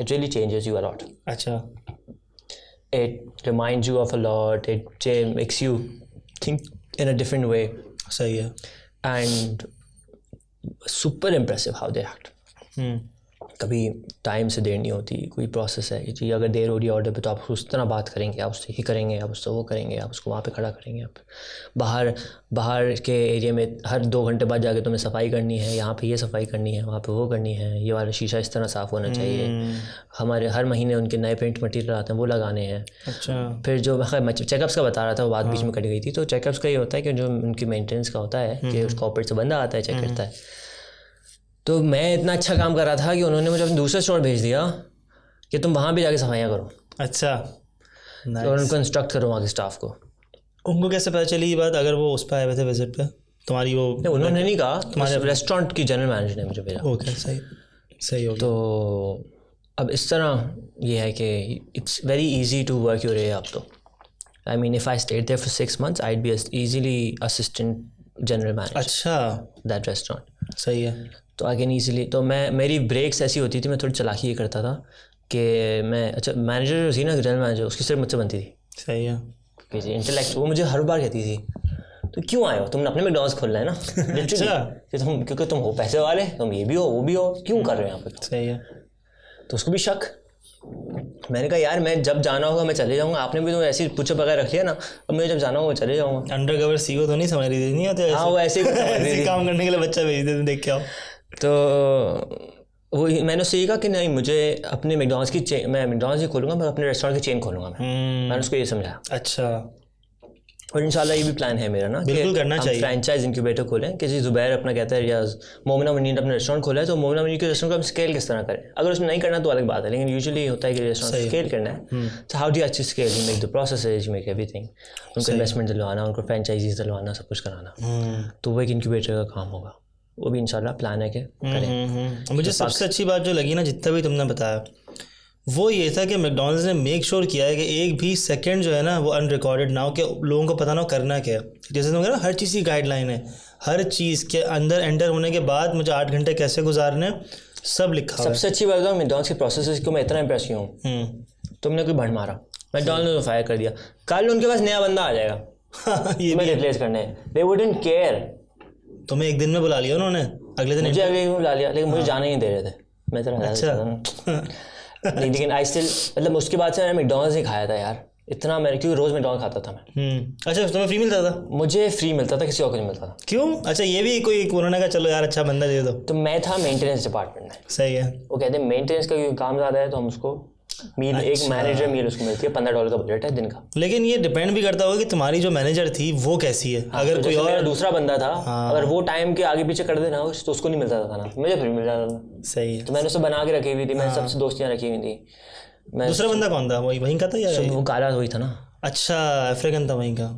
Speaker 2: it really changes you a lot.
Speaker 1: अच्छा।
Speaker 2: It reminds you of a lot. It makes you think in a different way.
Speaker 1: सही है।
Speaker 2: And super impressive how they act. कभी टाइम से देर नहीं होती, कोई प्रोसेस है कि जी अगर देर हो रही है ऑर्डर पे तो आप उस तरह बात करेंगे, आप उससे ही करेंगे, आप उससे वो करेंगे, आप उसको वहाँ पे खड़ा करेंगे। आप बाहर के एरिया में हर 2 घंटे बाद जाके तुम्हें सफाई करनी है, यहाँ पे ये सफाई करनी है, वहाँ पे वो करनी है, ये वाला शीशा इस तरह साफ़ होना चाहिए। हमारे हर महीने उनके नए पेंट मटीरियल आते हैं, वो लगाने हैं।
Speaker 1: अच्छा।
Speaker 2: फिर जो मैं चेकअप्स का बता रहा था, वो बात बीच में कट गई थी। तो चेकअप्स का ये होता है कि जो उनकी मेंटेनेंस का होता है कि उसका ऑपरेट से बंदा आता है, चेक करता है। तो मैं इतना अच्छा काम कर रहा था कि उन्होंने मुझे अपने दूसरे स्टोर भेज दिया कि तुम वहाँ भी जाके सफाइयाँ करो।
Speaker 1: अच्छा।
Speaker 2: तो उनको इंस्ट्रक्ट करो वहाँ के स्टाफ को।
Speaker 1: उनको कैसे पता चली ये बात, अगर वो उस पर आए हुए थे विजिट पे तुम्हारी? वो
Speaker 2: उन्होंने नहीं कहा, तुम्हारे रेस्टोरेंट की जनरल मैनेजर ने मुझे भेजा।
Speaker 1: ओके, सही हो गया।
Speaker 2: तो अब इस तरह ये है कि it's very easy to work your way up. तो I mean if I stayed there for 6 months I'd be easily assistant general manager.
Speaker 1: अच्छा।
Speaker 2: That restaurant.
Speaker 1: सही है।
Speaker 2: तो आई कैन ईजीली, तो मेरी ब्रेक्स ऐसी होती थी, मैं थोड़ी चालाकी ये करता था कि मैं, अच्छा मैनेजर जो थी ना, जनरल मैनेजर, उसकी सिर्फ मुझसे बनती थी।
Speaker 1: सही है।
Speaker 2: कि जी इंटेलेक्ट, वो मुझे हर बार कहती थी तो क्यों आए हो, तुमने अपने मैकडॉनल्ड्स खोलना है ना।
Speaker 1: अच्छा।
Speaker 2: कि तुम, क्योंकि तुम हो पैसे वाले, तुम ये भी हो वो भी हो, क्यों कर रहे हो यहाँ पे?
Speaker 1: सही है।
Speaker 2: तो उसको भी शक। मैंने कहा यार मैं जब जाना होगा मैं चले जाऊँगा, आपने भी तो ऐसी पुछ वगैरह रख लिया ना, अब मुझे जब जाना होगा मैं चले जाऊँगा।
Speaker 1: अंडरकवर सीईओ तो नहीं समझ रही थी? नहीं होते
Speaker 2: हाँ, वो ऐसे ही
Speaker 1: काम करने के लिए बच्चा भेज देते, देख के आओ।
Speaker 2: तो वो मैंने उससे ये कहा कि नहीं, मुझे अपने मैकडॉनल्ड्स की चेन, मैं मैकडॉनल्ड्स ही खोलूँगा, मैं अपने रेस्टोरेंट की चेन खोलूँगा। मैंने उसको ये समझाया।
Speaker 1: अच्छा।
Speaker 2: और इंशाल्लाह ये भी प्लान है मेरा ना,
Speaker 1: बिल्कुल करना चाहिए।
Speaker 2: फ्रेंचाइज इंक्यूबेटर खोलें कि जी ज़ुबैर अपना कहता है रियाज मोमिना मनी ने अपना रेस्टोरेंट खोला है, तो मोमिना मनी के रेस्टोरेंट को हम स्केल किस तरह करें। अगर उसमें नहीं करना तो अलग बात है, लेकिन यूजुअली होता है कि रेस्टोरेंट स्केल करना है। तो how do actually scale? You make the processes, you make everything. उनको इन्वेस्टमेंट दिलवाना, उनको फ्रेंचाइजीज दिलवाना, सब कुछ कराना। तो वो एक इंक्यूबेटर का काम होगा, वो भी इंशाल्लाह प्लान है कि करें।
Speaker 1: मुझे सबसे अच्छी बात जो लगी ना, जितना भी तुमने बताया, वो ये था कि मैकडॉनल्ड्स ने मेक श्योर किया है कि एक भी सेकंड जो है ना वो अनरिकॉर्डेड ना हो, कि लोगों को पता ना हो करना क्या है। जैसे तुम कह रहे हो हर चीज़ की गाइडलाइन है, हर चीज़ के अंदर एंटर होने के बाद मुझे 8 घंटे कैसे गुजारने, सब लिखा हुआ है।
Speaker 2: सबसे अच्छी बात है मैकडॉनल्ड्स के प्रोसेस को मैं इतना इंप्रेस किया हूँ। तुमने कोई भंड मारा, मैकडॉनल्ड्स ने फायर कर दिया, कल उनके पास नया बंदा आ जाएगा ये भी रिप्लेस करने। They wouldn't care.
Speaker 1: तुम्हें एक दिन में बुला लिया उन्होंने, अगले दिन
Speaker 2: मुझे अगले दिन बुला लिया, लेकिन मुझे जाने ही नहीं दे रहे थे। मैं तरह
Speaker 1: अच्छा।
Speaker 2: नहीं, लेकिन आई स्टिल, मतलब उसके बाद से मैंने मैकडॉनल्ड्स ही खाया था यार, इतना मैं, क्योंकि रोज़ मैकडॉनल्ड्स खाता था मैं।
Speaker 1: अच्छा, तुम्हें फ्री मिलता था?
Speaker 2: मुझे फ्री मिलता था, किसी और को नहीं मिलता था।
Speaker 1: क्यों? अच्छा, ये भी कोई उन्होंने कहा चलो यार अच्छा बंदा दे दो?
Speaker 2: तो मैं था मेंटेनेंस डिपार्टमेंट में।
Speaker 1: सही है।
Speaker 2: वो कहते हैं मेंटेनेंस का क्योंकि काम ज़्यादा है तो हम उसको मील, एक मैनेजर मील उसको मिलती है, $15 का बजट है दिन का।
Speaker 1: लेकिन ये डिपेंड भी करता होगा कि तुम्हारी जो मैनेजर थी वो कैसी है। अगर
Speaker 2: तो
Speaker 1: कोई और
Speaker 2: दूसरा बंदा था, अगर वो टाइम के आगे पीछे कर देना तो उसको नहीं मिलता था खाना, मुझे फ्री मिल जाता था।
Speaker 1: सही है।
Speaker 2: तो मैंने उसे बना के रखी हुई थी, मैंने सबसे दोस्तियाँ रखी हुई थी।
Speaker 1: दूसरा बंदा कौन था? वहीं का था या
Speaker 2: वो काला वही था ना?
Speaker 1: अच्छा, अफ्रीकन था वहीं का।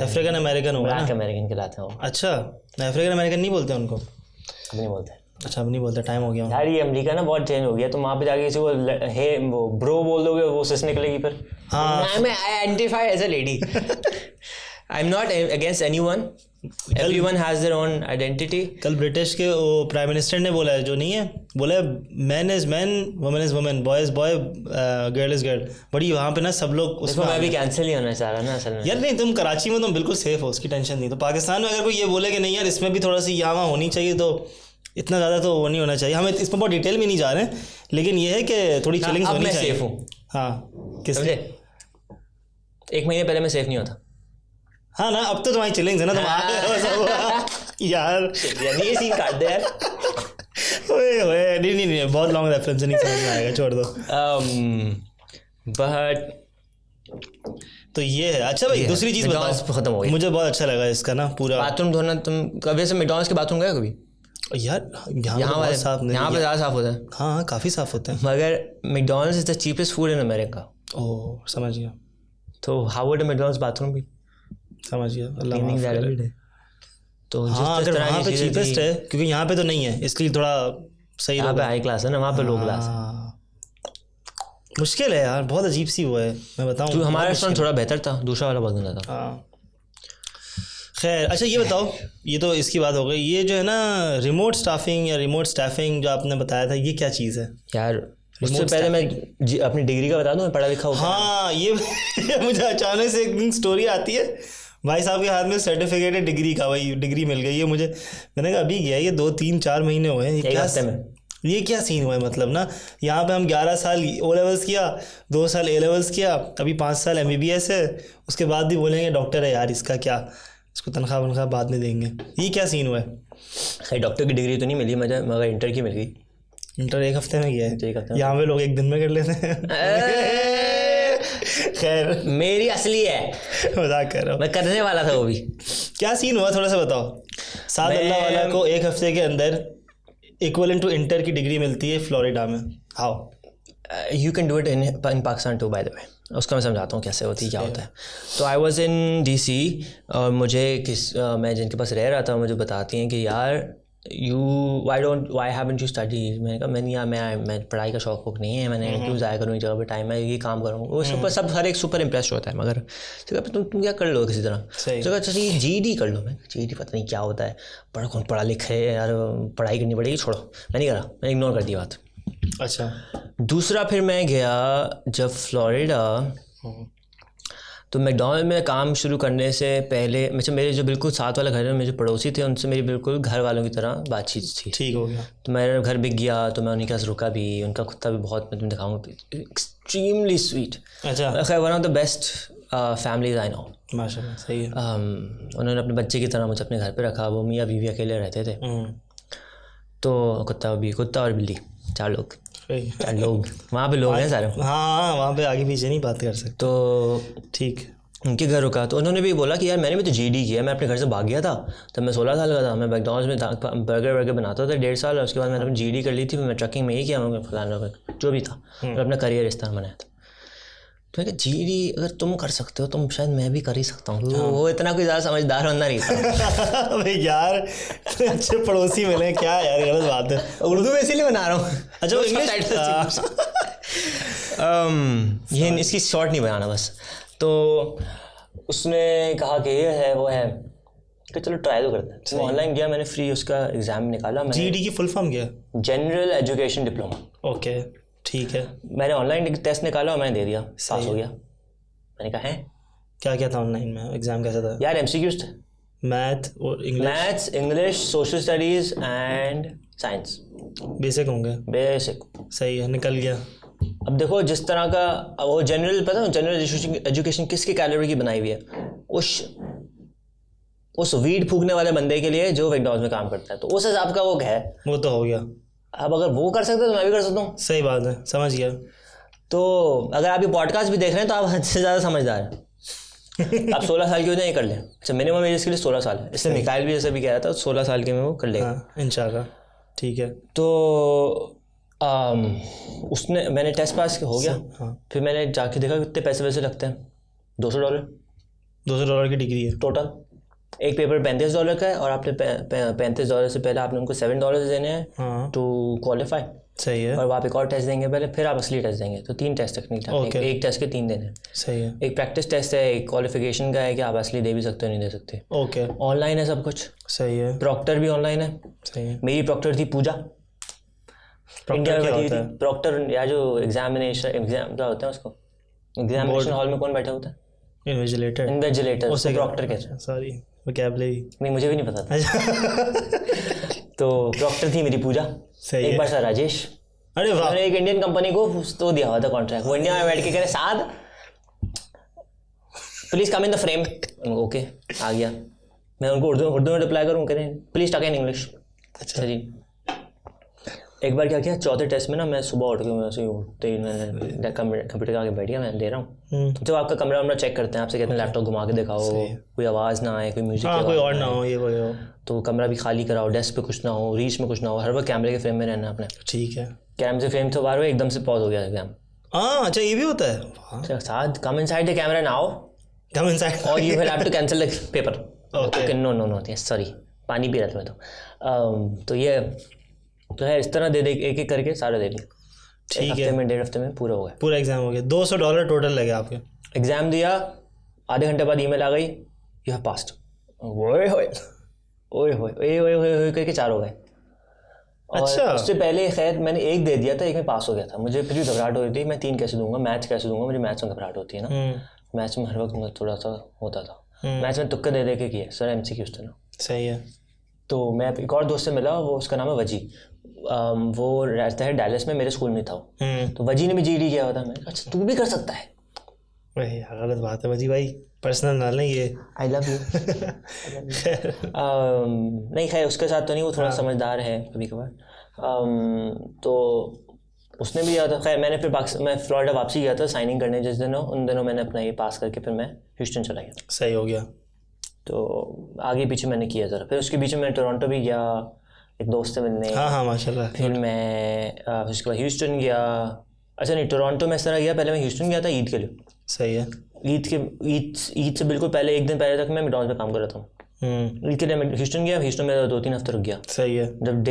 Speaker 1: अफ्रीकन अमेरिकन होगा ना?
Speaker 2: ब्लैक अमेरिकन कहलाते हैं वो।
Speaker 1: अच्छा, अफ्रीकन अमेरिकन नहीं बोलते उनको?
Speaker 2: अब नहीं बोलते।
Speaker 1: अच्छा, अब नहीं बोलते, टाइम हो गया
Speaker 2: यार। ये अमेरिका ना बहुत चेंज हो गया, तुम वहाँ पे जाके किसी को हे वो ब्रो बोल दोगे, वो सिस निकलेगी फिर। हाँ, I identify as a lady. I am not against anyone, everyone has their own identity.
Speaker 1: कल ब्रिटिश के वो प्राइम मिनिस्टर ने बोला है, जो नहीं है, बोला है man is man, women is women, boy is boy, girl is girl. बड़ी वहाँ पे ना सब लोग
Speaker 2: उसमें मैं भी कैंसिल ही होना चाह रहा ना असल में।
Speaker 1: यार नहीं, तुम कराची में तुम बिल्कुल सेफ हो, उसकी टेंशन नहीं। तो पाकिस्तान में अगर कोई ये बोले कि नहीं यार इसमें भी थोड़ा सी यहाँ होनी चाहिए, तो इतना ज़्यादा तो वो नहीं होना चाहिए। हम इसमें बहुत डिटेल में नहीं जा रहे हैं, लेकिन ये है कि थोड़ी चिलिंग होनी चाहिए।
Speaker 2: सेफ हूँ।
Speaker 1: हाँ, किस
Speaker 2: 1 महीने पहले मैं सेफ नहीं होता।
Speaker 1: हाँ ना, अब तो तुम्हारी चिलिंग है ना, तुम यार
Speaker 2: ये सीन काट दे यार।
Speaker 1: ओए नहीं, बहुत लॉन्ग रेफरेंस नहीं समझ में आएगा, छोड़ दो।
Speaker 2: बट
Speaker 1: तो ये है। अच्छा भाई, दूसरी चीज़ बताओ,
Speaker 2: खत्म हो गई।
Speaker 1: मुझे बहुत अच्छा लगा इसका ना पूरा
Speaker 2: बाथरूम धोना। तुम कभी से मैकडॉनल्ड्स के बाथरूम गए कभी?
Speaker 1: यार यहाँ बहुत साफ नहीं,
Speaker 2: यहाँ पे ज़्यादा साफ होता है।
Speaker 1: हाँ काफ़ी साफ होता है।
Speaker 2: मगर McDonald's is the cheapest food in America.
Speaker 1: ओह समझ गया,
Speaker 2: तो हाउ वुड मैकडोनल्ड्स बाथरूम भी
Speaker 1: समझ गया, अल्लाह
Speaker 2: क्लीनिंग
Speaker 1: माफ
Speaker 2: दैट
Speaker 1: करे।
Speaker 2: Every day. तो
Speaker 1: हाँ
Speaker 2: जिस
Speaker 1: अगर
Speaker 2: तरह
Speaker 1: वहाँ
Speaker 2: की
Speaker 1: पे
Speaker 2: चीज़ें
Speaker 1: चीपेस्ट
Speaker 2: थी,
Speaker 1: है, क्योंकि यहाँ पे तो नहीं है, इसलिए थोड़ा सही
Speaker 2: यहाँ पे
Speaker 1: लगा।
Speaker 2: हाई क्लास है ना, वहाँ पे लो क्लास है।
Speaker 1: हाँ, मुश्किल है यार, बहुत अजीब सी वो है, मैं बताऊँ।
Speaker 2: तो हमारा रेस्टोरेंट थोड़ा बेहतर था, दूसरा वाला बहुत गंदा था।
Speaker 1: हाँ खैर, अच्छा ये बताओ, ये तो इसकी बात हो गई, ये जो है ना रिमोट स्टाफिंग या रिमोट स्टाफिंग जो आपने बताया था, ये क्या चीज़ है?
Speaker 2: यार उससे पहले मैं अपनी डिग्री का बता दूँ, मैं पढ़ा लिखा हूँ।
Speaker 1: हाँ ये मुझे अचानक से एक दिन स्टोरी आती है, भाई साहब के हाथ में सर्टिफिकेट है डिग्री का, भाई डिग्री मिल गई है मुझे। मैंने कहा अभी गया, ये 2-3-4 महीने हुए हैं,
Speaker 2: एक हफ्ते में।
Speaker 1: ये क्या सीन हुआ है? मतलब ना यहाँ पे हम 11 साल ओ लेवल्स किया, 2 साल ए लेवल्स किया, अभी 5 साल MBBS है, उसके बाद भी बोलेंगे डॉक्टर है यार, इसका क्या, इसको तनख्वाह वनख्वाह बाद में देंगे। ये क्या सीन हुआ है?
Speaker 2: खैर डॉक्टर की डिग्री तो नहीं मिली मुझे, मगर इंटर की मिल गई।
Speaker 1: इंटर 1 हफ्ते में किया है,
Speaker 2: एक हफ्ते में।
Speaker 1: यहाँ पे लोग 1 दिन में कर लेते हैं। खैर
Speaker 2: मेरी असली है,
Speaker 1: मजाक कर रहा हूँ।
Speaker 2: मैं करने वाला था वो भी।
Speaker 1: क्या सीन हुआ थोड़ा सा बताओ। साद अल्लाह वाला को 1 हफ्ते के अंदर इक्वलेंट टू इंटर की डिग्री मिलती है फ्लोरिडा में, how?
Speaker 2: You can do it in Pakistan too, by the way. उसका मैं समझाता हूँ कैसे होती है, क्या होता है। तो आई वॉज इन DC और मुझे मैं जिनके पास रह रहा था मुझे बताती हैं कि यार वाई हैवंट यू स्टडी। मैंने कहा मैंने यार मैं पढ़ाई का शौक वोक नहीं है, मैंने क्यों ज़ाया करूँ इस जगह पर टाइम, मैं ये काम करूँ। वो सब हर एक सुपर इम्प्रेस होता है, मगर तुम क्या कर लो किसी तरह। तो अच्छा ये GED कर लो। मैं GED पता नहीं क्या होता है, कौन पढ़ा लिखा है यार, पढ़ाई करनी पड़ेगी, छोड़ो। मैं नहीं करा, मैंने इग्नोर कर दी बात।
Speaker 1: अच्छा
Speaker 2: दूसरा फिर मैं गया जब फ्लोरिडा, तो मैकडोनल्ड में काम शुरू करने से पहले मेरे जो बिल्कुल साथ वाला घर में मेरे जो पड़ोसी थे उनसे मेरी बिल्कुल घर वालों की तरह बातचीत थी।
Speaker 1: ठीक हो गया।
Speaker 2: तो मेरा घर बिक गया तो मैं उन्हीं के पास रुका भी। उनका कुत्ता भी बहुत, मैं तुम्हें दिखाऊंगा, एक्सट्रीमली स्वीट।
Speaker 1: अच्छा
Speaker 2: खैर one of the best families I know,
Speaker 1: माशाल्लाह, सही है।
Speaker 2: उन्होंने अपने बच्चे की तरह मुझे अपने घर पे रखा। वो मियाँ बीवी अकेले रहते थे, तो कुत्ता और बिल्ली, 4 लोग वहाँ पे लोग हैं सारे।
Speaker 1: हाँ वहाँ पे आगे पीछे नहीं बात कर सकते।
Speaker 2: तो
Speaker 1: ठीक,
Speaker 2: उनके घर रुका तो उन्होंने भी बोला कि यार मैंने भी तो GED किया, मैं अपने घर से भाग गया था तब मैं 16 साल का था। मैं मैकडोनल्ड्स में बर्गर बनाता था 1.5 साल, और उसके बाद मैंने अपनी GED कर ली थी। मैं ट्रकिंग में ही किया, मैं फलाना जो भी था, और अपना करियर इस तरह बनाया था। तो मैं GED अगर तुम कर सकते हो तो शायद मैं भी कर ही सकता हूँ। वो इतना कोई ज़्यादा समझदार बंदा नहीं था।
Speaker 1: अबे यार अच्छे पड़ोसी मिले क्या यार, गलत बात है।
Speaker 2: उर्दू में इसीलिए बना रहा हूँ। अच्छा वो
Speaker 1: इंग्लिश
Speaker 2: ये इसकी शॉर्ट नहीं बनाना बस। तो उसने कहा कि ये है वो है, कि चलो ट्राई तो करते हैं। तो ऑनलाइन गया, मैंने फ्री उसका एग्ज़ाम निकाला।
Speaker 1: GED की फुल फॉर्म क्या?
Speaker 2: General education diploma.
Speaker 1: ओके ठीक है।
Speaker 2: मैंने ऑनलाइन टेस्ट निकाला और मैंने दे दिया, पास हो गया। मैंने कहा है
Speaker 1: क्या क्या था ऑनलाइन में, एग्जाम कैसा था?
Speaker 2: यार MCQs थे,
Speaker 1: मैथ और
Speaker 2: maths, English, social studies and science.
Speaker 1: Basic होंगे।
Speaker 2: बेसिक।
Speaker 1: सही है, निकल गया।
Speaker 2: अब देखो जिस तरह का वो जनरल, पता है जनरल एजुकेशन किसकी कैलोरी की बनाई हुई है? उस वीड फूकने वाले बंदे के लिए जो मैकडॉनल्ड्स में काम करता है, तो उस हिसाब का वो है।
Speaker 1: वो तो हो गया।
Speaker 2: अब अगर वो कर सकते तो मैं भी कर सकता हूँ।
Speaker 1: सही बात है, समझ गया।
Speaker 2: तो अगर आप ये पॉडकास्ट भी देख रहे हैं तो आप हद से ज़्यादा समझदार हैं। आप 16 साल की हो जाए ये कर लें। अच्छा मिनिमम एज इसके लिए 16 साल है, इसलिए मिकाइल भी जैसे भी कह रहा था 16 साल के में वो कर लेगा।
Speaker 1: हाँ इंशाल्लाह ठीक है।
Speaker 2: तो उसने, मैंने टेस्ट पास हो गया।
Speaker 1: हाँ।
Speaker 2: फिर मैंने जाके देखा कितने पैसे वैसे लगते हैं। $200
Speaker 1: $200 की डिग्री है
Speaker 2: टोटल। एक पेपर $35 का है, और आपने $35 से पहले आपने उनको $7 देने हैं टू क्वालिफाई।
Speaker 1: सही है।
Speaker 2: और आप एक और टेस्ट देंगे पहले, फिर आप असली टेस्ट देंगे। तो 3 टेस्ट टेक्निक था। एक टेस्ट के 3 देने हैं।
Speaker 1: सही है।
Speaker 2: एक प्रैक्टिस टेस्ट है, एक क्वालिफिकेशन का है कि आप असली दे भी सकते हो नहीं दे सकते।
Speaker 1: ओके
Speaker 2: ऑनलाइन है सब कुछ।
Speaker 1: सही है।
Speaker 2: प्रॉक्टर भी ऑनलाइन है।
Speaker 1: सही है।
Speaker 2: मेरी प्रॉक्टर थी पूजा। इंडिया में बैठी थी प्रॉक्टर, या जो एग्जाम क्या होता है उसको, एग्जामिनेशन हॉल में कौन बैठा होता है? इन्विजिलेटर। उसको प्रॉक्टर कहते हैं।
Speaker 1: सॉरी वोकैबुलरी
Speaker 2: नहीं, मुझे भी नहीं पता था। तो प्रॉक्टर थी मेरी पूजा।
Speaker 1: सही
Speaker 2: एक
Speaker 1: है।
Speaker 2: बार था राजेश।
Speaker 1: अरे वाह।
Speaker 2: मैंने एक इंडियन कंपनी को तो दिया हुआ था कॉन्ट्रैक्ट। वो इंडिया में बैठ के कह रहे साद please come in the frame. Okay आ गया। मैं उनको उर्दू में रिप्लाई करूँ, कह रहे प्लीज टॉक इन इंग्लिश। अच्छा जी। एक बार क्या किया, चौथे टेस्ट में ना मैं सुबह उठ के वैसे ही उठते ही मैंने कंप्यूटर के आगे बैठ गया, मैं दे रहा हूँ। जब आपका कमरा वमरा चेक करते हैं, आपसे कहते हैं लैपटॉप घुमा के दिखाओ, कोई आवाज़ ना आए, कोई म्यूजिक
Speaker 1: कोई और ना हो, ये वो हो,
Speaker 2: तो कमरा भी खाली कराओ, डेस्क पे कुछ ना हो, रीच में कुछ ना हो, हर वक्त कैमरे के फ्रेम में रहना अपने।
Speaker 1: ठीक है।
Speaker 2: कैमरे से फ्रेम से बाहर हुए, एकदम से पॉज हो गया एग्जाम।
Speaker 1: अच्छा ये भी होता है।
Speaker 2: साथ come inside the camera now,
Speaker 1: come inside,
Speaker 2: और you will have to cancel the paper. Okay, no no no, sorry, पानी पी रहा था मैं तो ये तो है, इस तरह दे दे एक एक करके सारे दे दिए।
Speaker 1: ठीक है,
Speaker 2: हफ्ते में 1.5 हफ्ते में पूरा हो गया,
Speaker 1: पूरा एग्जाम हो गया। $200 टोटल लगे आपके।
Speaker 2: एग्जाम दिया, आधे घंटे बाद ईमेल आ गई, यू हैव पास्ड। ओए होए ओए होए ओए होए होए करके 4 हो गए।
Speaker 1: अच्छा,
Speaker 2: उससे पहले खैर मैंने एक दे दिया था, एक में पास हो गया था। मुझे फिर भी घबराहट हो रही थी, मैं 3 कैसे दूंगा, मैथ्स कैसे दूंगा, मुझे मैथ्स में घबराहट होती है ना। मैथ्स में हर वक्त थोड़ा सा होता था, मैथ्स में तुक्का दे के किया सर, MCQs थे ना।
Speaker 1: सही है।
Speaker 2: तो मैं एक और दोस्त से मिला, वो उसका नाम है वजी, वो रहता है डैलस में, मेरे स्कूल में था वो। तो वजी ने भी GED किया हुआ था। मैंने कहा अच्छा तू भी कर सकता है।
Speaker 1: वही गलत बात है वजी भाई, पर्सनल ना लें ये।
Speaker 2: I love you. नहीं खैर उसके साथ तो नहीं, वो थोड़ा समझदार है कभी कभार। तो उसने भी किया था। खैर मैंने फिर मैं फ्लोरिडा वापसी गया था साइनिंग करने जिस दिनों, उन दिनों मैंने अपना ये पास करके फिर मैं ह्यूस्टन चला गया।
Speaker 1: सही हो गया।
Speaker 2: तो आगे पीछे मैंने किया था। फिर उसके बीच में मैं टोरंटो भी गया एक दोस्त से मिलने।
Speaker 1: हाँ माशाल्लाह। फिर
Speaker 2: मैं उसके बाद ह्यूस्टन गया। अच्छा नहीं, टोरंटो में इस तरह गया, पहले मैं ह्यूस्टन गया था ईद के लिए।
Speaker 1: सही है।
Speaker 2: ईद से बिल्कुल पहले, एक दिन पहले तक मैं मैकडॉनल्ड्स में काम कर रहा था। ईद के लिए मैं ह्यूस्टन गया, ह्यूस्टन में 2-3 हफ्ते रुक गया।
Speaker 1: सही है।
Speaker 2: जब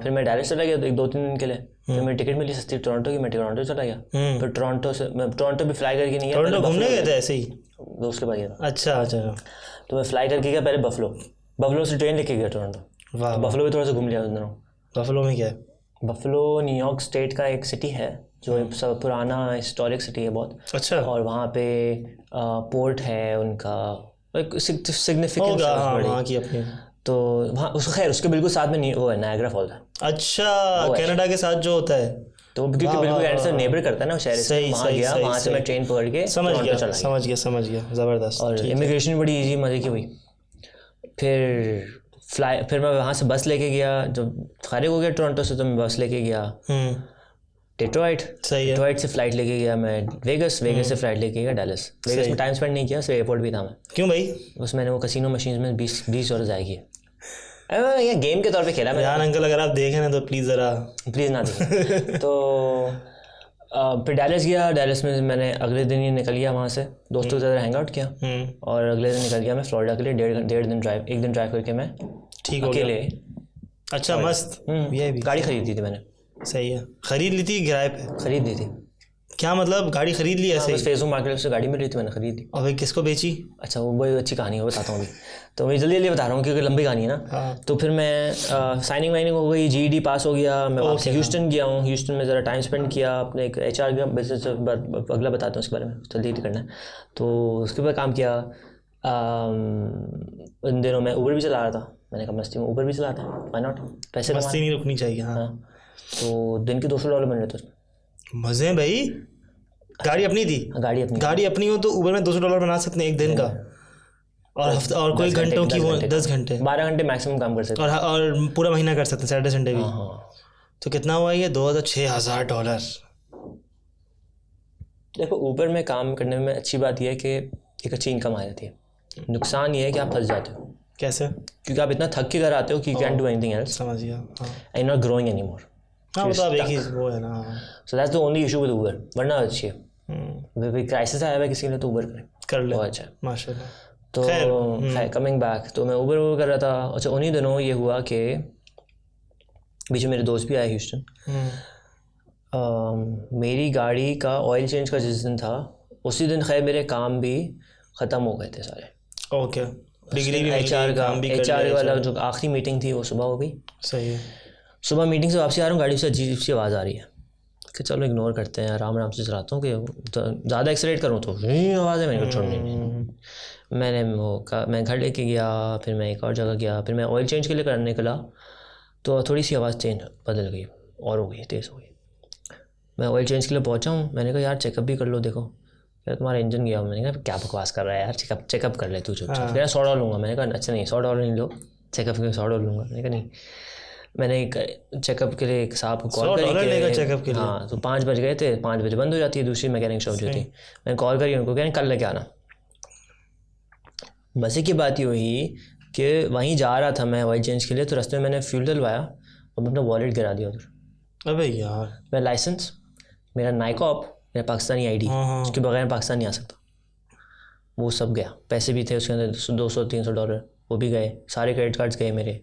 Speaker 2: फिर मैं डैलस चला गया तो 2-3 दिन के लिए। फिर मेरी टिकट मिली सस्ती टोरंटो की, मैं टोरंटो चला गया। फिर टोरंटो भी फ्लाई करके नहीं गया,
Speaker 1: टोरंटो घूमने गए थे ऐसे ही
Speaker 2: दोस्त के पास गया था।
Speaker 1: अच्छा।
Speaker 2: तो मैं फ्लाई करके गया पहले बफलो से ट्रेन लेके गया टोरंटो।
Speaker 1: वाह।
Speaker 2: बफलो भी थोड़ा सा घूम लिया उन दिनों।
Speaker 1: बफलो में क्या है?
Speaker 2: बफलो न्यूयॉर्क स्टेट का एक सिटी है जो सब पुराना हिस्टोरिक सिटी है बहुत।
Speaker 1: अच्छा।
Speaker 2: और वहाँ पे पोर्ट है उनका, सिग्निफिकेंस
Speaker 1: वहाँ की अपनी।
Speaker 2: तो वहाँ खैर उसके बिल्कुल साथ में वो है नायग्रा फॉल्स है।
Speaker 1: अच्छा, कनाडा के साथ जो होता है
Speaker 2: तो क्योंकि बिल्कुल एंड से नेबर करता है ना शहर से। वहाँ गया, वहाँ से मैं ट्रेन पकड़ के
Speaker 1: समझ गया ज़बरदस्त।
Speaker 2: और इमिग्रेशन बड़ी इजी मज़े की हुई। फिर मैं वहाँ से बस लेके गया, जब खारिग हो गया टोरंटो से तो मैं बस लेके गया डेट्रॉइट।
Speaker 1: सही है।
Speaker 2: डेट्रॉइट से फ्लाइट लेके गया मैं वेगस से फ्लाइट लेके गया डैलस। वेगस में टाइम स्पेंड नहीं किया, सिर्फ एयरपोर्ट भी था मैं।
Speaker 1: क्यों भाई?
Speaker 2: बस मैंने वो कसिनो मशीन में 20 डॉलर ज़ाया किया। ये गेम के तौर पे खेला मैं।
Speaker 1: यार अंकल अगर आप देखें ना तो प्लीज़
Speaker 2: ना देखें। तो फिर डैलस गया। डैलस में मैंने अगले दिन ही निकल गया वहाँ से, दोस्तों के साथ हैंग आउट किया। और अगले दिन निकल गया मैं फ्लोरिडा के लिए। 1.5 दिन ड्राइव, 1 दिन ड्राइव करके मैं
Speaker 1: ठीक हो
Speaker 2: अकेले।
Speaker 1: अच्छा मस्त। ये भी
Speaker 2: गाड़ी खरीदी थी मैंने।
Speaker 1: सही है। खरीद ली थी किराए पे?
Speaker 2: खरीद ली थी।
Speaker 1: क्या मतलब गाड़ी खरीद ली ऐसे?
Speaker 2: फेसबुक मार्केट से गाड़ी मिल रही थी, मैंने खरीद ली।
Speaker 1: और भाई किसको बेची?
Speaker 2: अच्छा वो बड़ी अच्छी कहानी है, बताता हूँ अभी। तो मैं जल्दी बता रहा हूँ क्योंकि लंबी कहानी है ना।
Speaker 1: हाँ।
Speaker 2: तो फिर मैं साइनिंग वाइनिंग हो गई, GED पास हो गया, मैं वापस ह्यूस्टन गया हूँ। ह्यूस्टन में ज़रा टाइम स्पेंड किया अपने एक HR का बिजनेस, अगला बताता हूँ उसके बारे में, जल्दी करना है। तो उसके बाद काम किया। उन दिनों मैं ऊबर भी चला रहा था। मैंने कहा मस्ती में ऊबर भी चलाता है, व्हाई नॉट, पैसे
Speaker 1: मस्ती नहीं रुकनी चाहिए। हाँ।
Speaker 2: तो दिन के $200 मिल रहे थे उसमें।
Speaker 1: मज़े भाई। गाड़ी अपनी थी? गाड़ी अपनी हो तो ऊबर में $200 बना सकते हैं एक दिन का। और हफ्ता और कोई घंटों की वो 10 घंटे
Speaker 2: 12 घंटे मैक्सिमम काम कर सकते हैं।
Speaker 1: और पूरा महीना कर सकते हैं, सैटरडे संडे भी। तो कितना हुआ ये? $6,000।
Speaker 2: देखो ऊबर में काम करने में अच्छी बात यह है कि एक अच्छी इनकम आ जाती है। नुकसान ये है कि आप फंस जाते हो।
Speaker 1: कैसे?
Speaker 2: क्योंकि आप इतना थक के घर आते हो कि कैन डू एनीथिंग एल्स।
Speaker 1: समझ गया।
Speaker 2: And not growing any more.
Speaker 1: हाँ वो तो आप एक ही वो है ना।
Speaker 2: So that's the only issue with Uber. वरना अच्छी है। क्राइसिस आया हुआ किसी के लिए तो ऊबर कर ले, अच्छा है माशाल्लाह। तो कमिंग बैक, तो मैं ऊबर कर रहा था। अच्छा उन्हीं दिनों ये हुआ कि बीच में मेरे दोस्त भी आए ह्यूस्टन। मेरी गाड़ी का ऑयल चेंज का जिस दिन था उसी दिन खैर मेरे काम भी ख़त्म हो गए थे सारे।
Speaker 1: ओके। डिग्री भी
Speaker 2: HR वाला जो आखिरी मीटिंग थी वो सुबह हो गई।
Speaker 1: सही है।
Speaker 2: सुबह मीटिंग से वापसी आ रहा हूँ, गाड़ी से अजीब सी आवाज़ आ रही है कि चलो इग्नोर करते हैं, आराम से चलाता हूँ कि तो ज़्यादा एक्सीलेट करूँ तो आवाज़ है, मैंने को छोड़नी नहीं। मैं घर लेके गया, फिर मैं एक और जगह गया, फिर मैं ऑयल चेंज के लिए करने निकला तो थोड़ी सी आवाज़ बदल गई और हो गई, तेज़ हो गई। मैं ऑयल चेंज के लिए पहुँचा हूँ, मैंने कहा यार चेकअप भी कर लो, देखो यार तुम्हारा इंजन गया। मैंने कहा क्या बकवास कर रहा है यार, चेकअप कर ले तू चुपचाप। यार $100 लूँगा। मैंने कहा अच्छा नहीं $100 नहीं लो, चेकअप के $100 लूँगा। मैंने कहा नहीं। मैंने एक चेकअप के लिए एक साहब को कॉल
Speaker 1: करी चेकअप के लिए।
Speaker 2: हाँ, तो 5 बज गए थे, 5 बजे बंद हो जाती है दूसरी मैकेनिक शॉप जो थी। मैंने कॉल करी उनको, कह कल लेके आना। मज़े की बात ये हुई कि वहीं जा रहा था मैं ऑयल चेंज के लिए, तो रास्ते में मैंने फ्यूल डलवाया और मैं अपना वॉलेट गिरा दिया उधर।
Speaker 1: अबे यार।
Speaker 2: मेरा लाइसेंस, मेरा नाइकॉप, मेरा पाकिस्तानी ID, उसके बगैर पाकिस्तान नहीं आ सकता, वो सब गया। पैसे भी थे उसके अंदर $200-300, वो भी गए। सारे क्रेडिट कार्ड्स गए मेरे।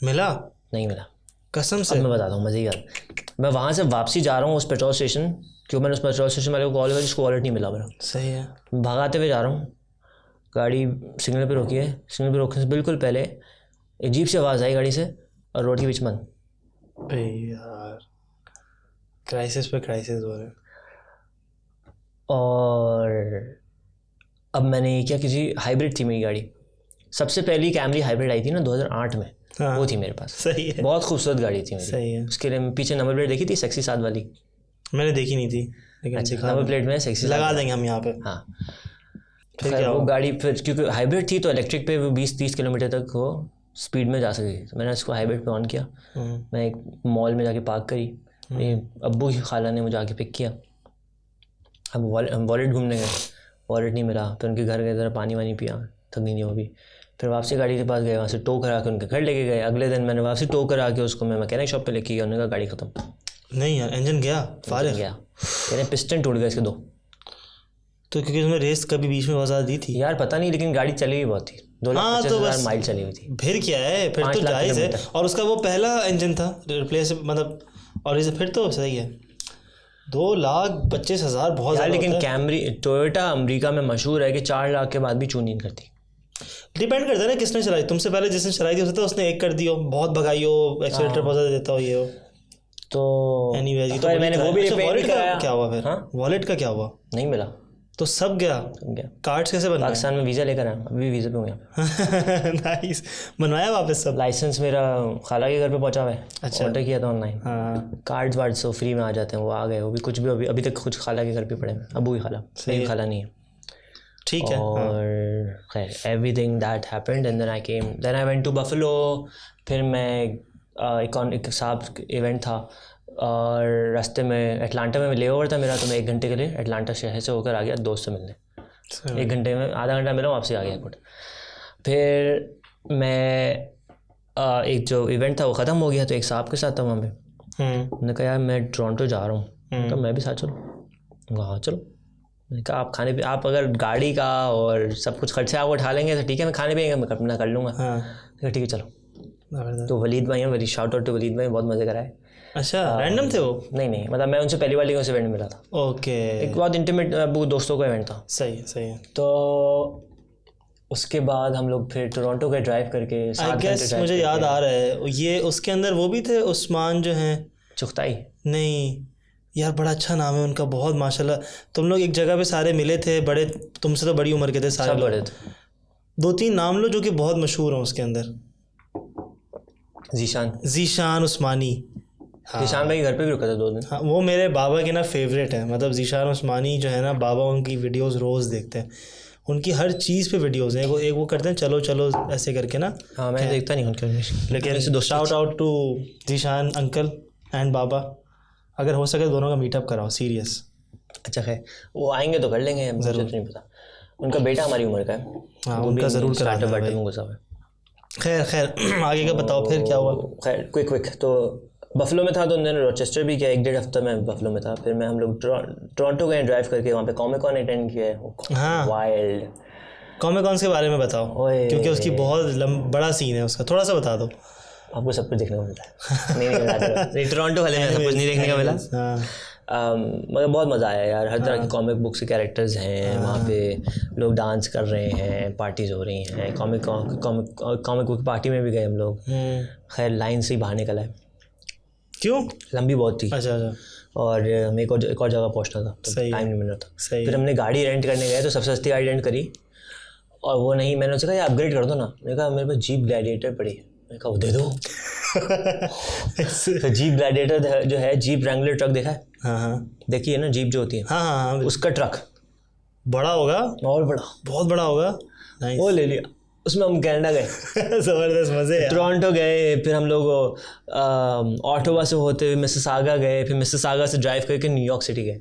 Speaker 1: मिला?
Speaker 2: नहीं मिला,
Speaker 1: कसम से।
Speaker 2: अब मैं बताता हूँ मज़े की बात। मैं वहाँ से वापसी जा रहा हूँ उस पेट्रोल स्टेशन, क्यों मैंने उस पेट्रोल स्टेशन वाले को कॉल किया जिसको वॉलेट नहीं मिला मेरा।
Speaker 1: सही है।
Speaker 2: भागाते हुए जा रहा हूँ, गाड़ी सिग्नल पे रोकी है। सिग्नल पे रोकने से बिल्कुल पहले अजीब सी आवाज़ आई गाड़ी से और रोड के बीच बंद।
Speaker 1: यार क्राइसिस पे क्राइसिस हो रहे।
Speaker 2: और अब मैंने ये किया, किसी हाइब्रिड थी मेरी गाड़ी, सबसे पहली कैमरी हाइब्रिड आई थी ना 2008 में।
Speaker 1: हाँ,
Speaker 2: वो थी मेरे पास।
Speaker 1: सही है।
Speaker 2: बहुत खूबसूरत गाड़ी थी मेरी।
Speaker 1: सही है।
Speaker 2: उसके लिए पीछे नंबर प्लेट देखी थी, सेक्सी 7 वाली।
Speaker 1: मैंने देखी नहीं थी, लेकिन
Speaker 2: अच्छा, नंबर प्लेट में सेक्सी
Speaker 1: लगा देंगे हम यहाँ पे।
Speaker 2: हाँ,
Speaker 1: फिर
Speaker 2: खैर
Speaker 1: क्या
Speaker 2: वो
Speaker 1: हुआ?
Speaker 2: गाड़ी फिर क्योंकि हाइब्रिड थी तो इलेक्ट्रिक पे वो 20-30 किलोमीटर तक वो स्पीड में जा सके। तो मैंने उसको हाइब्रिड पे ऑन किया। मैं एक मॉल में जाके पार्क करी। मेरे अब्बू की खाला ने मुझे आके पिक किया। हम वॉलेट घूमने गए, वॉलेट नहीं मिला। फिर उनके घर गए, ज़रा पानी वानी पिया, थक गई वो भी। फिर वापसी गाड़ी के पास गए, वहाँ से टो करा के उनके घर लेके गए। अगले दिन मैंने वापसी टो करा के उसको मैं मैकेनिक शॉप पे लेके गया। उन्होंने कहा गाड़ी ख़त्म।
Speaker 1: नहीं यार, इंजन गया, फारिग
Speaker 2: गया। कह रहे पिस्टन टूट गया इसके 2।
Speaker 1: तो क्योंकि उसमें रेस कभी बीच में वजह दी थी
Speaker 2: यार पता नहीं, लेकिन गाड़ी चली हुई बहुत थी। 2,50,000 माइल चली हुई थी।
Speaker 1: फिर क्या है, फिर तो जायज़ है। और उसका वो पहला इंजन था रिप्लेस, मतलब, और इसे फिर तो सही है। 2,25,000 बहुत ज़्यादा।
Speaker 2: लेकिन कैमरी टोयोटा अमेरिका में मशहूर है कि 4 लाख के बाद भी चून नहीं करती।
Speaker 1: डिपेंड करता है ना किसने चलाई। तुमसे पहले जिसने चलाई थी हो सकता है उसने 1 कर दी हो, बहुत भगाई हो, एक्सीलेटर बहुत ज़्यादा देता हो, ये हो।
Speaker 2: तो
Speaker 1: एनीवेज,
Speaker 2: तो मैंने वो भी रिपेयर
Speaker 1: वॉलेट
Speaker 2: कराया।
Speaker 1: का क्या हुआ फिर?
Speaker 2: हाँ?
Speaker 1: वॉलेट का क्या हुआ?
Speaker 2: नहीं मिला,
Speaker 1: तो सब गया। कार्ड्स कैसे बनवाए?
Speaker 2: पाकिस्तान में वीज़ा लेकर आया, अभी वीज़ा पे हूँ यहाँ पे।
Speaker 1: नाइस, बनवाया वापस सब?
Speaker 2: लाइसेंस मेरा खाला के घर पे पहुँचा हुआ है।
Speaker 1: अच्छा,
Speaker 2: ऑर्डर किया था ऑनलाइन।
Speaker 1: हाँ,
Speaker 2: कार्ड्स वार्ड्स तो फ्री में आ जाते हैं, वो आ गए। वो भी कुछ भी अभी तक कुछ खाला के घर पे पड़े हैं। अबू की खाला, मेरी खाला नहीं है।
Speaker 1: ठीक है।
Speaker 2: और खैर everything that happened and then I went to Buffalo. फिर मैं एक साहब इवेंट था और रास्ते में अटलांटा में ले ओवर था मेरा, तो मैं 1 घंटे के लिए अटलांटा शहर से होकर आ गया दोस्त से मिलने। 1 घंटे में, आधा घंटा मिला, वापसी आ गया एयरपोर्ट। फिर मैं एक जो इवेंट था वो ख़त्म हो गया, तो एक साहब के साथ था वहाँ पे। उन्होंने कहा यार मैं टोरंटो जा रहा हूँ। तो मैं भी साथ चलो। हाँ चलो। मैंने कहा आप खाने पे, आप अगर गाड़ी का और सब कुछ खर्चा आप उठा लेंगे तो ठीक है, मैं खाने पीने मैं अपना कर लूँगा। ठीक है चलो। तो वलीद भाई हैं, very shout out to Waleed भाई, बहुत मज़े कराए।
Speaker 1: अच्छा, रैंडम थे वो?
Speaker 2: नहीं, मतलब मैं उनसे पहली वाली उस इवेंट में मिला था।
Speaker 1: ओके।
Speaker 2: एक बहुत इंटीमेट दोस्तों का इवेंट था।
Speaker 1: सही है, सही है।
Speaker 2: तो उसके बाद हम लोग फिर टोरंटो के ड्राइव करके
Speaker 1: आई गेस मुझे याद आ रहा है ये, उसके अंदर वो भी थे उस्मान जो हैं
Speaker 2: चुगताई।
Speaker 1: नहीं यार, बड़ा अच्छा नाम है उनका, बहुत माशाल्लाह। तुम लोग एक जगह पे सारे मिले थे, बड़े, तुमसे तो बड़ी उम्र के थे सारे लोग।
Speaker 2: बड़े थे।
Speaker 1: 2-3 नाम लो जो कि बहुत मशहूर हैं उसके अंदर। जीशान उस्मानी।
Speaker 2: जीशान भाई घर पे भी रुका था 2 दिन।
Speaker 1: हाँ, वो मेरे बाबा के ना फेवरेट है। मतलब जीशान उस्मानी जो है ना, बाबा उनकी वीडियोस रोज़ देखते हैं। उनकी हर चीज़ पे वीडियोस हैं। एक वो करते हैं चलो चलो ऐसे करके ना।
Speaker 2: हाँ, मैं देखता नहीं उनके,
Speaker 1: लेकिन shout out to Zeeshan uncle and बाबा। अगर हो सके दोनों का मीटअप कराओ, सीरियस।
Speaker 2: अच्छा है, वो आएंगे तो कर लेंगे, मुझे तो नहीं पता। उनका बेटा हमारी उम्र का है।
Speaker 1: हाँ, उनका ज़रूर कराना है। खैर आगे का बताओ, फिर क्या हुआ?
Speaker 2: खैर क्विक तो बफलो में था, तो उन्होंने रोचेस्टर भी किया। 1-1.5 हफ्ता मैं बफलो में था। फिर हम लोग टोरंटो गए ड्राइव करके, वहाँ पे कॉमिक कॉन अटेंड किया है।
Speaker 1: हाँ,
Speaker 2: वाइल्ड।
Speaker 1: कॉमिक कॉन के बारे में बताओ, क्योंकि उसकी बहुत बड़ा सीन है उसका, थोड़ा सा बता दो।
Speaker 2: आपको सब कुछ देखने को मिलता है। नहीं, टोरंटो वाले में सब कुछ नहीं देखने का मिला। मगर बहुत मज़ा आया यार। हर तरह की कॉमिक बुक्स के कैरेक्टर्स हैं वहाँ पे, लोग डांस कर रहे हैं, पार्टीज हो रही हैं। कॉमिक बुक पार्टी में भी गए हम लोग। खैर लाइन से ही बाहर निकला है।
Speaker 1: क्यों?
Speaker 2: लंबी बहुत थी।
Speaker 1: अच्छा।
Speaker 2: और हमें एक और जगह पहुँचना था, तो टाइम नहीं मिल रहा था। फिर हमने गाड़ी रेंट करने गए, तो सबसे सस्ती गाड़ी रेंट करी। और वो नहीं, मैंने उससे कहा यार अपग्रेड कर दो ना। मैंने कहा मेरे पास जीप ग्लैडिएटर पड़ी है। मैंने कहा वो दे दो। तो जीप ग्लैडिएटर जो है, जीप रैंगलर ट्रक देखा है?
Speaker 1: हाँ,
Speaker 2: देखिए ना, जीप जो होती है।
Speaker 1: हाँ,
Speaker 2: उसका ट्रक
Speaker 1: बड़ा होगा,
Speaker 2: और बड़ा,
Speaker 1: बहुत बड़ा होगा।
Speaker 2: वो ले लिया। उसमें हम कनाडा गए,
Speaker 1: जबरदस्त मजे हैं।
Speaker 2: टोरंटो गए, फिर हम लोग ऑटोवा से होते हुए मिसिसागा गए, फिर मिसिसागा से ड्राइव करके न्यूयॉर्क सिटी गए।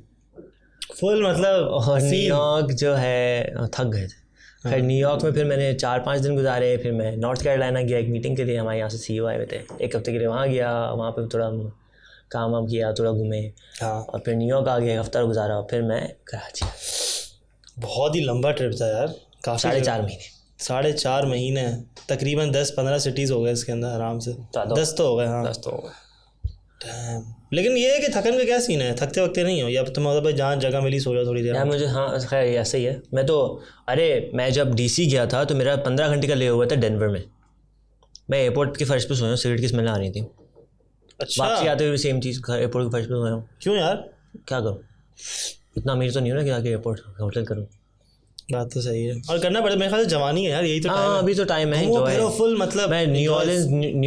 Speaker 1: फुल मतलब
Speaker 2: और न्यूयॉर्क जो है थक गए थे। फिर न्यूयॉर्क में फिर मैंने 4-5 दिन गुजारे, फिर मैं नॉर्थ कैरोलिना गया एक मीटिंग के लिए, हमारे यहाँ से CEO आए हुए थे, एक हफ्ते के लिए वहाँ गया, वहाँ पे थोड़ा काम वाम किया, थोड़ा घूमे, और फिर न्यूयॉर्क आ गया, एक हफ्ता गुजारा, फिर मैं कराची।
Speaker 1: बहुत ही लंबा ट्रिप था यार, काफ़ी
Speaker 2: 4.5 महीने।
Speaker 1: 4.5 महीने, तकरीबन 10-15 सिटीज़ हो गए इसके अंदर आराम से। 10 तो हो गए। हाँ
Speaker 2: 10 तो हो गए।
Speaker 1: लेकिन ये है कि थकन का क्या सीन है, थकते वक्ते नहीं हो या तुम मतलब भाई जहाँ जगह मिली सो जाओ थोड़ी देर?
Speaker 2: यार मुझे, हाँ खैर ऐसा ही है। मैं तो, अरे मैं जब DC गया था तो मेरा 15 घंटे का ले हुआ था डेनवर में। मैं एयरपोर्ट के फर्श पे सोया हूँ, सिगरेट की स्मेल आ रही थी।
Speaker 1: अच्छा,
Speaker 2: वापसी आते हुए सेम चीज़, एयरपोर्ट के फर्श पे सोया हूँ।
Speaker 1: क्यों यार?
Speaker 2: क्या करूँ, इतना अमीर तो नहीं हो ना कि आके एयरपोर्ट होटल करूँ।
Speaker 1: बात तो सही है, और करना पड़ता है मेरे ख्याल से, जवानी है यार, यही तो टाइम
Speaker 2: हाँ
Speaker 1: है।
Speaker 2: अभी तो टाइम है।
Speaker 1: वो फिर फुल मतलब
Speaker 2: मैं न्यू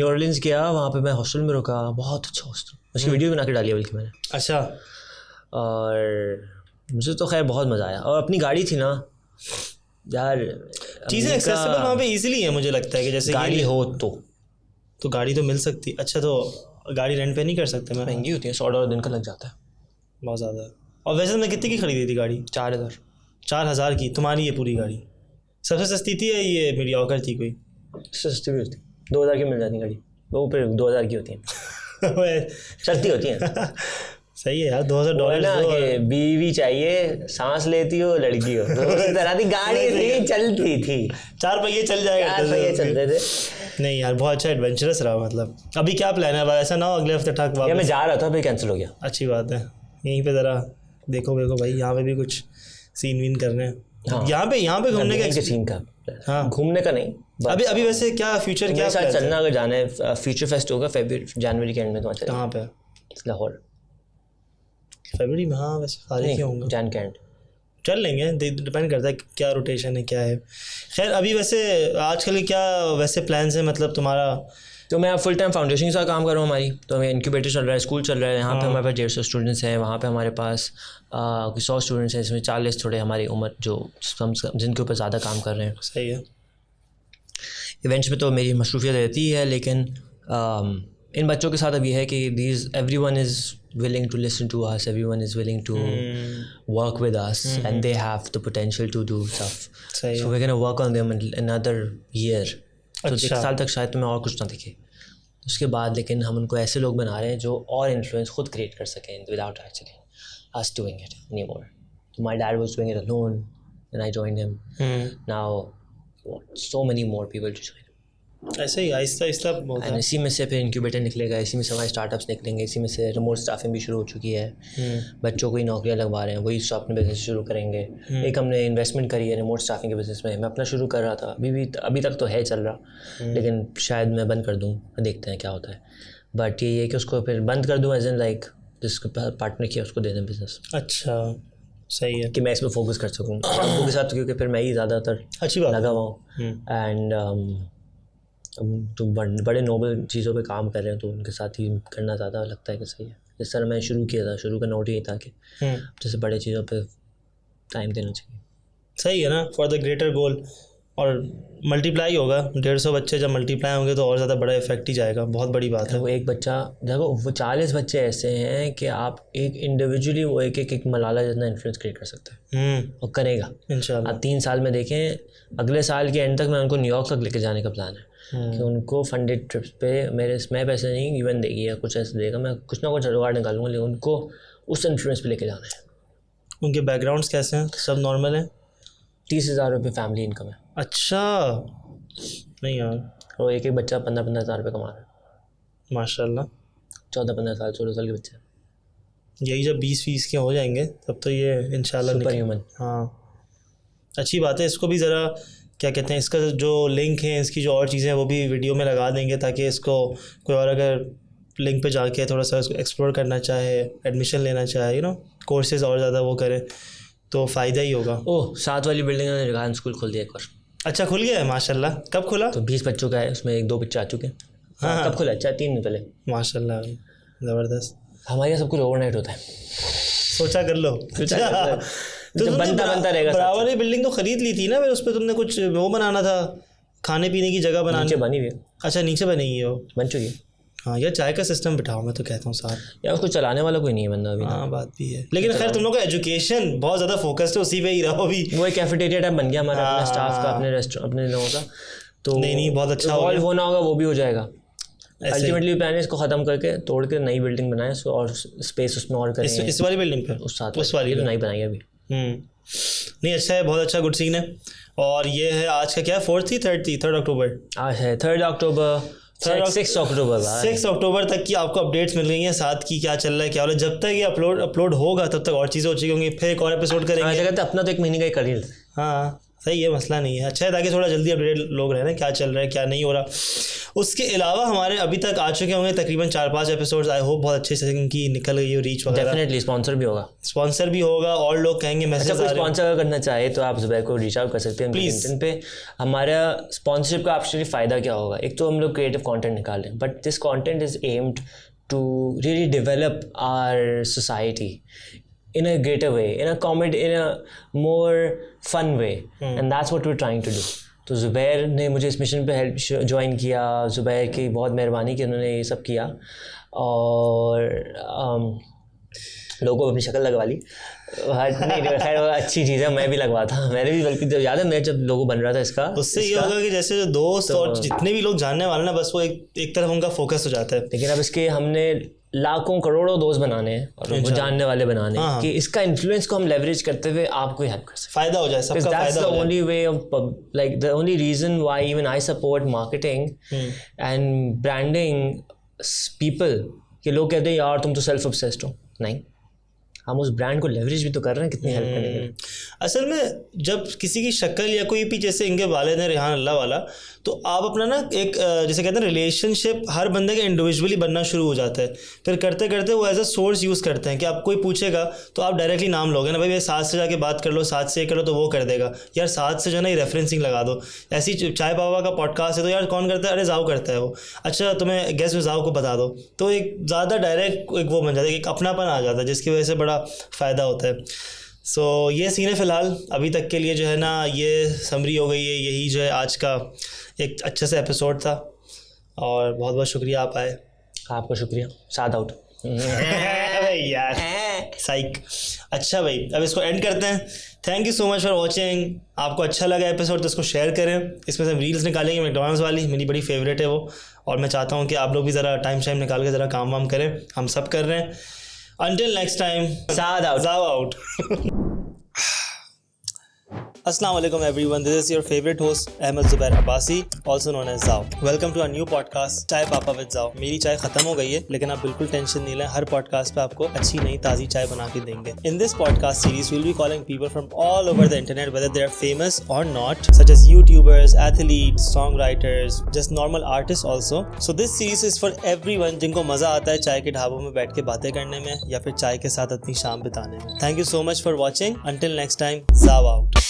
Speaker 2: ऑर्लिन्स गया, वहाँ पे मैं हॉस्टल में रुका, बहुत अच्छा हॉस्टल, उसकी वीडियो बना के डाली है बल्कि मैंने।
Speaker 1: अच्छा,
Speaker 2: और मुझे तो खैर बहुत मज़ा आया, और अपनी गाड़ी थी ना यार,
Speaker 1: चीज़ें एक्सेसिबल वहाँ पे इजीली है, मुझे लगता है कि जैसे
Speaker 2: गाड़ी हो
Speaker 1: तो गाड़ी तो मिल सकती। अच्छा, तो गाड़ी रेंट पे नहीं कर सकते? मैं
Speaker 2: महंगी होती है, $100 दिन का लग जाता है,
Speaker 1: बहुत ज़्यादा। और वैसे मैं कितने की खरीदी थी गाड़ी?
Speaker 2: 4,000
Speaker 1: की। तुम्हारी ये पूरी गाड़ी सबसे सस्ती थी या ये मीडियोकर थी कोई?
Speaker 2: सस्ती भी होती, 2,000 की मिल जाती गाड़ी, वो फिर 2,000 की होती है, सस्ती होती है।
Speaker 1: सही है यार, $2,000
Speaker 2: बीवी चाहिए, सांस लेती हो लड़की हो, तो उसी तरह की गाड़ी थी, चलती थी,
Speaker 1: 4 पहिए चल जाएगा,
Speaker 2: 4 पहिए चलते थे।
Speaker 1: नहीं यार, बहुत अच्छा एडवेंचरस रहा। मतलब अभी क्या प्लान है? ऐसा ना हो अगले हफ्ते ठक
Speaker 2: या मैं जा रहा था फिर कैंसिल हो गया।
Speaker 1: अच्छी बात है, यहीं पे ज़रा देखो भाई, यहाँ पे भी कुछ सीन वीन करने हैं।
Speaker 2: हाँ।
Speaker 1: यहाँ पे घूमने का
Speaker 2: सीन का,
Speaker 1: हाँ
Speaker 2: घूमने का नहीं।
Speaker 1: अभी वैसे क्या फ्यूचर, क्या
Speaker 2: साथ चलना अगर जाना है, फ्यूचर फेस्ट होगा जनवरी के एंड में, तो
Speaker 1: कहाँ पे?
Speaker 2: लाहौर,
Speaker 1: फरवरी में? हाँ वैसे सारे के होंगे,
Speaker 2: जन के एंड
Speaker 1: चल लेंगे, डिपेंड करता है क्या रोटेशन है क्या है। खैर अभी वैसे आजकल क्या वैसे प्लान्स है मतलब तुम्हारा?
Speaker 2: तो मैं फुल टाइम फाउंडेशन के साथ काम कर रहा हूँ हमारी, तो हमें इंक्यूबेटर चल रहा है, स्कूल चल रहा है, यहाँ पे हमारे पास 150 स्टूडेंट्स हैं, वहाँ पे हमारे पास 100 स्टूडेंट्स हैं, इसमें 40 थोड़े हमारी उम्र जो हम जिनके ऊपर ज़्यादा काम कर रहे हैं।
Speaker 1: सही है।
Speaker 2: इवेंट्स में तो मेरी मसरूफियत रहती है, लेकिन इन बच्चों के साथ अब ये है कि everyone is willing to listen to us, everyone is willing to work with us, and they have the potential to do stuff. So we're going to work on them another year. तो 1 साल तक शायद तुम्हें और कुछ ना दिखे उसके बाद, लेकिन हम उनको ऐसे लोग बना रहे हैं जो और इन्फ्लुएंस खुद क्रिएट कर सकें without actually us doing it anymore. So my dad was doing it alone and I joined him. Now so many more people to join.
Speaker 1: ऐसे ही आहिस्ता आहिस्ता होता है।
Speaker 2: इसी में से फिर इंक्यूबेटर निकलेगा, इसी में से हमारे स्टार्टअप्स निकलेंगे, इसी में से रिमोट स्टाफिंग भी शुरू हो चुकी है, बच्चों को ही नौकरियां लगवा रहे हैं, वही अपने बिजनेस शुरू करेंगे। एक हमने इन्वेस्टमेंट करी है रिमोट स्टाफिंग के बिजनेस में, मैं अपना शुरू कर रहा था, अभी तक तो है चल रहा, लेकिन शायद मैं बंद कर दूँ, देखते हैं क्या होता है। बट ये है कि उसको फिर बंद कर दूँ एज एन लाइक जिसको पार्टनर किया उसको दे दें बिजनेस।
Speaker 1: अच्छा, सही है
Speaker 2: कि मैं इसमें फोकस कर सकूँ अब्बू के साथ, क्योंकि फिर मैं ही ज़्यादातर
Speaker 1: अच्छी बात
Speaker 2: लगा हुआ हूँ, एंड तो बड़े नोबल चीज़ों पे काम कर रहे हैं, तो उनके साथ ही करना ज़्यादा लगता है कि सही है। जिस तरह मैं शुरू किया था, शुरू का नोट यही था कि जैसे बड़े चीज़ों पे टाइम देना चाहिए।
Speaker 1: सही है ना, फॉर द ग्रेटर गोल, और मल्टीप्लाई होगा। 150 बच्चे जब मल्टीप्लाई होंगे तो और ज़्यादा बड़ा इफेक्ट ही जाएगा, बहुत बड़ी बात है।
Speaker 2: वो एक बच्चा देखो, वो 40 बच्चे ऐसे हैं कि आप एक इंडिविजुअली वो एक मलाला जितना इन्फ्लुएंस क्रिएट कर सकते हैं, और करेगा इंशाल्लाह। आप 3 साल में देखें, अगले साल के एंड तक मैं उनको न्यूयॉर्क तक लेके जाने का प्लान है, कि उनको फंडेड ट्रिप्स पे मैं पैसे नहीं इवन देगी या कुछ ऐसे देगा, मैं कुछ ना कुछ जुगाड़ निकालूंगा, लेकिन उनको उस इन्फ्लुएंस पे लेके जाना है।
Speaker 1: उनके बैकग्राउंड्स कैसे हैं? सब नॉर्मल हैं?
Speaker 2: 30,000 रुपये फैमिली इनकम है।
Speaker 1: अच्छा, नहीं यार,
Speaker 2: और एक बच्चा 15-15 हज़ार रुपये कमा रहा है
Speaker 1: माशाल्लाह।
Speaker 2: 14-15 साल 16 साल के बच्चे,
Speaker 1: यही जब 20-20 के हो जाएंगे तब तो ये इंशाल्लाह
Speaker 2: सुपर ह्यूमन।
Speaker 1: हाँ, अच्छी बात है। इसको भी ज़रा क्या कहते हैं, इसका जो लिंक है, इसकी जो और चीज़ें हैं वो भी वीडियो में लगा देंगे, ताकि इसको कोई और अगर लिंक पे जाके थोड़ा सा इसको एक्सप्लोर करना चाहे, एडमिशन लेना चाहे, कोर्सेज और ज़्यादा वो करें तो फ़ायदा ही होगा।
Speaker 2: ओह, 7 वाली बिल्डिंग में रिहान स्कूल खोल दिया एक बार।
Speaker 1: अच्छा, खुल गया है माशाल्लाह। कब खुला?
Speaker 2: तो 20 बच्चों का है, उसमें 1-2 बच्चे आ चुके हैं। हाँ, कब खुला? 3 दिन पहले।
Speaker 1: माशाल्लाह, ज़बरदस्त।
Speaker 2: हमारे यहाँ सब कुछ ओवरनाइट होता है,
Speaker 1: सोचा कर लो।
Speaker 2: तो बनता रहेगा।
Speaker 1: बराबर ही बिल्डिंग तो खरीद ली थी ना, फिर उस पर तुमने कुछ वो बनाना था, खाने पीने की जगह बनानी।
Speaker 2: नीचे बनी हुई है,
Speaker 1: अच्छा नीचे बनेगी है वो,
Speaker 2: बन चुकी है।
Speaker 1: हाँ यार चाय का सिस्टम बिठाओ, मैं तो कहता हूँ साथ
Speaker 2: यार उसको चलाने वाला कोई नहीं है बंदा अभी।
Speaker 1: हाँ बात भी है, लेकिन खैर तुम लोग का एजुकेशन बहुत ज़्यादा फोकस्ड है, उसी पे ही रहो अभी।
Speaker 2: वो एक कैफेटेरिया टाइप बन गया हमारा अपने स्टाफ का, अपने रेस्टोरेंट, अपने लोगों का। तो
Speaker 1: नहीं बहुत अच्छा हो गया।
Speaker 2: होना होगा वो भी हो जाएगा। अल्टीमेटली प्लान है इसको ख़त्म करके तोड़ के नई बिल्डिंग बनाए और स्पेस उसमें और करेंगे।
Speaker 1: इस वाली बिल्डिंग पे
Speaker 2: उस साथ
Speaker 1: उस वाली
Speaker 2: तो नहीं बनाई अभी।
Speaker 1: नहीं अच्छा है, बहुत अच्छा, गुड सीन है। और ये है आज का क्या, 4th थी 3rd थी, 3rd अक्टूबर
Speaker 2: आज है 3rd अक्टूबर, 6 अक्टूबर
Speaker 1: 6 अक्टूबर तक की आपको अपडेट्स मिल गई हैं साथ की, क्या चल रहा है क्या हो रहा है। जब तक ये अपलोड होगा तब तक और चीज़ें हो चुकी होंगी, फिर एक और एपिसोड करेंगे।
Speaker 2: अपना तो 1 महीने का ही कर ही लेते।
Speaker 1: हाँ सही है, मसला नहीं है, अच्छा है, ताकि थोड़ा जल्दी अपडेट लोग रहे ना क्या चल रहा है क्या नहीं हो रहा। उसके अलावा हमारे अभी तक आ चुके होंगे तकरीबन 4-5 एपिसोड्स, आई होप बहुत अच्छे से इनकी निकल गई हो रीच वगैरह।
Speaker 2: डेफिनेटली स्पॉन्सर भी होगा और लोग कहेंगे मैसेज। अच्छा कोई स्पॉन्सर करना चाहे तो आप ज़ुबैर को रीच आउट कर सकते हैं प्लीज़ पे। हमारा स्पॉन्सरशिप का एक्चुअली फ़ायदा क्या होगा, एक तो हम लोग क्रिएटिव कंटेंट निकाल रहे हैं, but this content is aimed to really develop our society in a greater way, in a more fun way, and that's what we're trying to do. तो ज़ुबैर ने मुझे इस मिशन पे हेल्प ज्वाइन किया, ज़ुबैर की बहुत मेहरबानी की, उन्होंने ये सब किया और लोगों को अपनी शक्ल लगवा ली। नहीं खैर अच्छी चीज़ है, मैं भी लगवाता, मैंने भी, बल्कि जब याद है मैं जब लोगो बन रहा था इसका,
Speaker 1: उससे ये होगा कि जैसे जो दोस्त और जितने भी लोग जानने वाले ना, बस वो एक तरफ उनका फोकस हो जाता है।
Speaker 2: लेकिन अब इसके हमने लाखों करोड़ों दोस्त बनाने हैं और वो जानने वाले बनाने हैं कि इसका इन्फ्लुएंस को हम लेवरेज करते हुए आपको हेल्प कर सकते,
Speaker 1: फायदा हो जाए, सबका फायदा हो जाए।
Speaker 2: Only way of like the only reason why even I support marketing and branding people, कि लोग कहते हैं यार तुम तो सेल्फ ऑब्सेस्ड हो। नहीं, हम उस ब्रांड को लेवरेज भी तो कर रहे हैं कितनी हेल्प करने के लिए।
Speaker 1: असल में जब किसी की शक्ल या कोई भी, जैसे इनके वालिद हैं रेहान अल्लाह वाला, तो आप अपना ना एक जैसे कहते हैं रिलेशनशिप हर बंदे का इंडिविजुअली बनना शुरू हो जाता है। फिर करते करते वो एज अ सोर्स यूज़ करते हैं कि आप कोई पूछेगा तो आप डायरेक्टली नाम लोगे ना, भाई साथ से जाके बात कर लो, साथ से ये करो, तो वो कर देगा यार, साथ से जो है ना रेफरेंसिंग लगा दो। ऐसी चाय पापा का पॉडकास्ट है तो यार कौन करता है, अरे जाओ करता है वो, अच्छा तुम्हें गेस्ट में जाओ को बता दो, तो एक ज़्यादा डायरेक्ट एक वो बन जाता है, एक अपनापन आ जाता है, जिसकी वजह से बड़ा फ़ायदा होता है। सो ये सीन है फ़िलहाल अभी तक के लिए, जो है ना ये समरी हो गई है, यही जो है आज का एक अच्छा सा एपिसोड था और बहुत बहुत शुक्रिया आप आए।
Speaker 2: आपका शुक्रिया, शाद आउट
Speaker 1: यार साइक। अच्छा भाई अब इसको एंड करते हैं। Thank you so much for watching. आपको अच्छा लगा एपिसोड तो इसको शेयर करें। इसमें से हम रील्स निकालेंगे मैकडॉनल्ड्स वाली, मेरी बड़ी फेवरेट है वो, और मैं चाहता हूँ कि आप लोग भी ज़रा टाइम निकाल के ज़रा काम वाम करें, हम सब कर रहे हैं। Until next time,
Speaker 2: Saad out.
Speaker 1: Zao out. Assalamu alaikum everyone, this is your favorite host Ahmed Zubair Abbasi, also known as Zao. Welcome to our new podcast चाय पापा with Zao. मेरी चाय ख़त्म हो गई है लेकिन आप बिल्कुल टेंशन नहीं लें, हर पॉडकास्ट पे आपको अच्छी नई ताज़ी चाय बना के देंगे। In this podcast series, we'll be calling people from all over the internet, whether they are famous or not, such as YouTubers, athletes, songwriters, just normal artists also. So this series is for everyone जिनको मज़ा आता है चाय के ढाबों में बैठ के बातें करने में या फिर चाय के साथ अपनी शाम बिताने में। Thank you so much for watching. Until next time, Zao out.